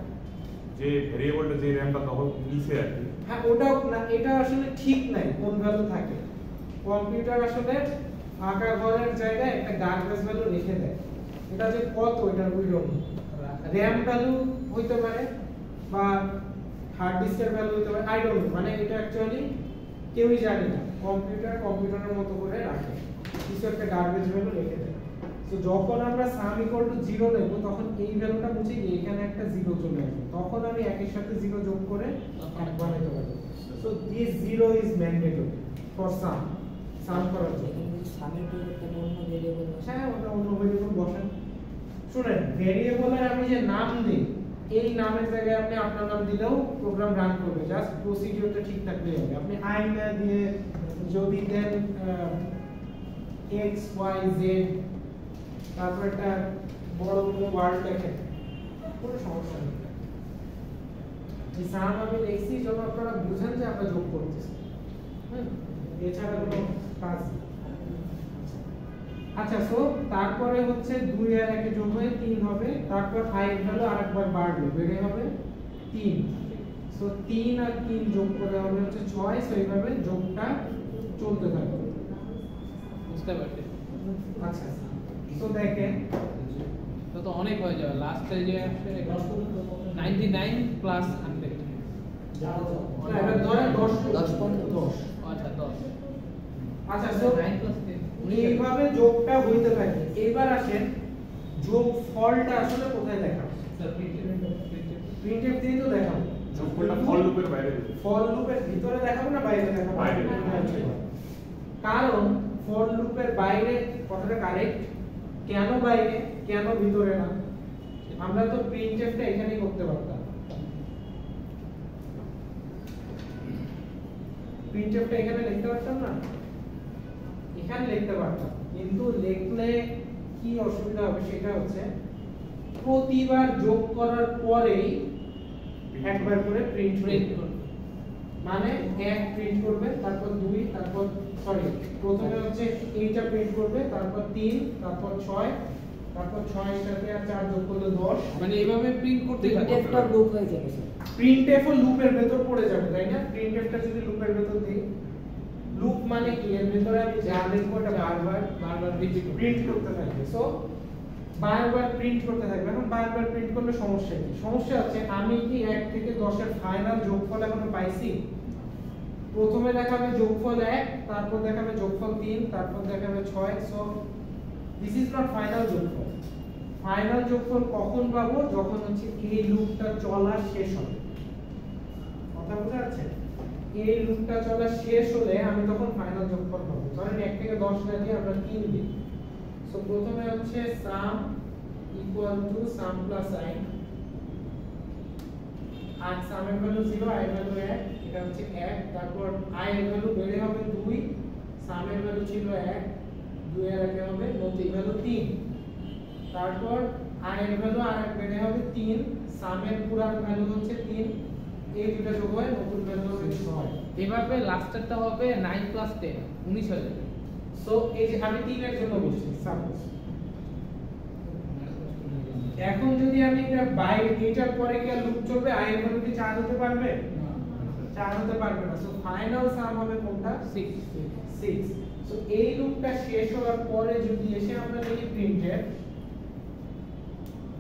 যে ভেরিয়েবলটা যে র্যামটা তখন নিচে আর কি। হ্যাঁ ওটাও না, এটা আসলে ঠিক নাই কোন ভ্যালু থাকে। কম্পিউটার আসলে ফাঁকা ঘরের জায়গায় একটা গার্বেজ ভ্যালু রেখে দেয়, এটা যে কত এটা we don't know. RAM value হইতে পারে বা হার্ড ডিস্কের ভ্যালু হইতে পারে, আই ডোন্ট নো। মানে এটা অ্যাকচুয়ালি কেউই জানে না, কম্পিউটারের মতো করে রাখে, কিছু একটা গার্বেজ ভ্যালু রেখে দেয়। তো যখন আমরা সাম ইকুয়াল টু 0 নেব তখন এই ভ্যালুটা মুছে গিয়ে এখানে একটা 0 চলে আসবে, তখন আমি একের সাথে 0 যোগ করে 1 বানাতে পারবো। So this 0 is mandatory for some করার জন্য। এখানে যদি সামের পরিবর্তে অন্য ভেরিয়েবল হ্যাঁ ওটা অন্য ভেরিয়েবল বসান। শুনেন, ভেরিয়েবলের আমি যে নাম দিই এই নামের জায়গায় আপনি আপনার নাম দিলেও প্রোগ্রাম রান করবে, জাস্ট প্রসিডিউরটা ঠিক থাকলেই হবে। আপনি আই না দিয়ে যদি দেন x y z তারপর একটা বড় কোনো ওয়ার্ড লেখেন, কোনো সমস্যা নেই। এই সাম আমি লিখছি যখন আপনারা বুঝেন যে আমরা যোগ করতেছি, এছাড়া কোনো কাজ নেই। আচ্ছা, সো তারপরে হচ্ছে 2 আর 1 যোগ হয়ে 3 হবে, তারপর i এর ভ্যালু আরেকবার বাড়বে, বেড়ে হবে 3। সো 3 আর 3 যোগ করে হবে হচ্ছে 6। সো এইভাবে যোগটা চলতে থাকবে। বুঝতে পারছি। আচ্ছা, সো দেখেন তো অনেক হয়ে যাবে, লাস্টে যে আসে 99 প্লাস 100। না, এটা ধরেন 10 10 আচ্ছা 10। আচ্ছা, সো 9 প্লাস 10 এইভাবে যোগটা হইতে থাকে। এবার আসেন যোগ ফলটা আসলে কোথায় দেখাবো? প্রিন্টএফ দিয়ে তো দেখাবো। যোগফলটা ফল লুপের বাইরে দেবে। ফর লুপের ভিতরে দেখাবো না বাইরে দেখাবো? বাইরে। কারণ ফর লুপের বাইরে কথাটা কারেক্ট, কেন বাইরে কেন ভিতরে না? আমরা তো প্রিন্টএফটা এখানেই করতে পারতাম, প্রিন্টএফটা এখানে লিখতে পারতাম না, এখানে লিখতে পারতাম। কিন্তু লিখলে কি অসুবিধা হবে সেটা হচ্ছে প্রতিবার যোগ করার পরেই একবার করে প্রিন্ট করবে। মানে 1 প্রিন্ট করবে, তারপর 2, তারপর সরি প্রথমে হচ্ছে এইটা প্রিন্ট করবে, তারপর 3, তারপর 6, তারপর 6 এর সাথে আর 4 যোগ করলে 10। মানে এইভাবে প্রিন্ট করতে থাকবে। একটা লুপ হয়ে যাবে স্যার। প্রিন্টএফ ও লুপের ভেতর পড়ে যাবে, তাই না? প্রিন্টএফটা যদি লুপের ভেতর দিই, লুপ মানে কি এর ভেতরে আমি যা লিখবো এটা বারবার প্রিন্ট করতে থাকবে। সো বারবার প্রিন্ট করতে থাকবে। এখন বারবার প্রিন্ট করলে সমস্যা কি? সমস্যা হচ্ছে আমি কি 1 থেকে 10 এর ফাইনাল যোগফল এখনো পাইছি? প্রথমে দেখাবে যোগফল 1, তারপর দেখাবে যোগফল 3, তারপর দেখাবে 6। So this is not final যোগফল। ফাইনাল যোগফল কখন পাবো? যখন হচ্ছে এই লুপটা চলা শেষ হবে। কথা বুঝা যাচ্ছে? এই লুপটা চলা শেষ হলে আমি তখন ফাইনাল যোগফল পাবো। ধরেন 1 থেকে 10 না দিয়ে আমরা 3 দিই। সো প্রথমে হচ্ছে sum equal to sum plus i, আর সামের ভ্যালু 0, i এর ভ্যালু 1, এটা হচ্ছে 1। তারপর i এর ভ্যালু বেড়ে হবে 2, সামের ভ্যালু ছিল 1, 2 এর আগে হবে নতুন ভ্যালু 3। তারপর i এর ভ্যালু আর বেড়ে হবে 3, সামের পুরান ভ্যালু হচ্ছে 3, এই দুটো যোগ হয় নতুন ভ্যালু হবে 6। এভাবে লাস্টেরটা হবে 9 প্লাস 10 19 হয়ে যাবে। সো এই যে আমি 3 এর জন্য বলছি সাপোজ। এখন যদি আমি এটা বাইরে এটার পরে কি আর লুপ চলবে? i এর ভ্যালু কি 4 হতে পারবে? 4 হতে পারবে না। সো ফাইনাল সাম হবে কোনটা? 6। সো এই লুপটা শেষ হওয়ার পরে যদি এসে আমরা লিখি প্রিন্টএফ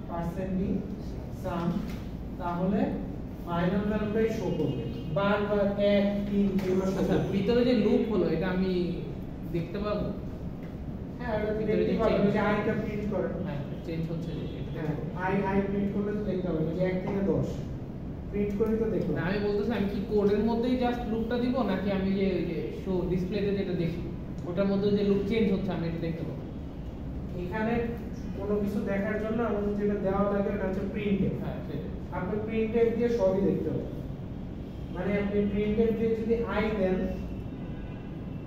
%d সাম, তাহলে ফাইনাল ভ্যালুটাই শো করবে। বারবার 1 3 এগুলো শো আচ্ছা, করবে। ভিতরে যে লুপ হলো এটা আমি দেখতে পাবো? হ্যাঁ, এটা দেখতে পারবে যে i টা প্রিন্ট করে। হ্যাঁ, চেঞ্জ হচ্ছে যে হ্যাঁ, i প্রিন্ট করলে তো দেখতে হবে যে 1 থেকে 10 প্রিন্ট করি তো দেখো। না, আমি বলতেছি আমি কি কোডের মধ্যেই জাস্ট লুপটা দিব নাকি আমি যে ওই যে শো ডিসপ্লেতে যেটা দেখি ওটার মধ্যে যে লুপ চেঞ্জ হচ্ছে আমি এটা দেখতে পাবো? এখানে কোনো কিছু দেখার জন্য আমাদের যেটা দেওয়া লাগে এটা হচ্ছে প্রিন্টএফ। হ্যাঁ, সেটা আপনি প্রিন্টএফ দিয়ে সবই দেখতে হবে। মানে আপনি প্রিন্টএফ দিয়ে যদি i দেন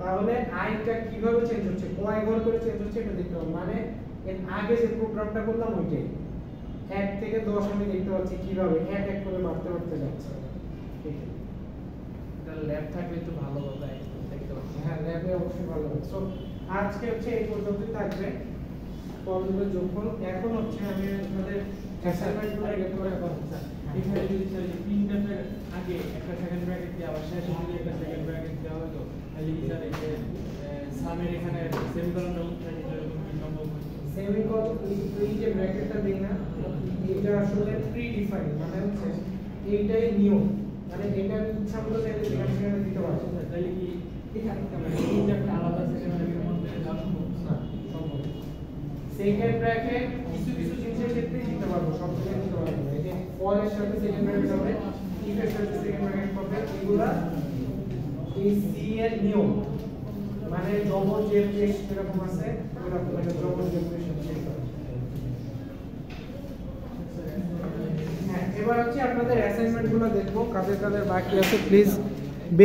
তাহলে আইটা কিভাবে চেঞ্জ হচ্ছে, কয় ঘর করে চেঞ্জ হচ্ছে এটা দেখতে হবে। মানে এর আগে যে প্রোগ্রামটা করলাম ওইটাই 1 থেকে 10 আমি দেখতে পাচ্ছি কিভাবে এক এক করে বাড়তে বাড়তে যাচ্ছে। ঠিক আছে, এটা ল্যাব থাকলে তো ভালো কথা দেখতে পাচ্ছি। হ্যাঁ ল্যাবে অবশ্যই ভালো হবে। সো আজকে হচ্ছে এই পর্যন্তই থাকবে প্রবলেমের যোগফল। এখন হচ্ছে আমি আপনাদের অ্যাসাইনমেন্টগুলো রেডি করে এখানে যদি স্যার যে প্রিন্টএফের আগে একটা সেকেন্ড ব্র্যাকেট দিয়ে আবার শেষে যদি একটা সেকেন্ড ব্র্যাকেট দেওয়া হতো তাহলে কি স্যার এই যে সামের এখানে সেমিকলনটা উত্তর এরকম কি সম্ভব হতো? সেমিকলন এই যে ব্র্যাকেটটা দেই না এটা আসলে প্রি ডিফাইন্ড, মানে হচ্ছে এইটাই নিয়ম। মানে এটা ইচ্ছা মতো চাইলে যেখানে সেখানে দিতে পারছো। তাহলে কি এখানে মানে প্রিন্টএফটা আলাদা সেকেন্ড ব্র্যাকেটের মধ্যে দেওয়া সম্ভব? না সম্ভব। সেকেন্ড ব্র্যাকেট কিছু কিছু জিনিসের ক্ষেত্রে দিতে পারবো, সব জায়গায় দিতে পারবো না। এই যে ফর এর সাথে সেকেন্ড ব্র্যাকেট হবে, ইফ এর সাথে সেকেন্ড ব্র্যাকেট হবে, এগুলা এই সি এর নিয়ম। মানে জবর যে পেশ এরকম আছে এরকম মানে জবর যে পেশ হ্যাঁ। এবার হচ্ছে আপনাদের অ্যাসাইনমেন্টগুলো দেখবো, কাদের কাদের বাকি আছে প্লিজ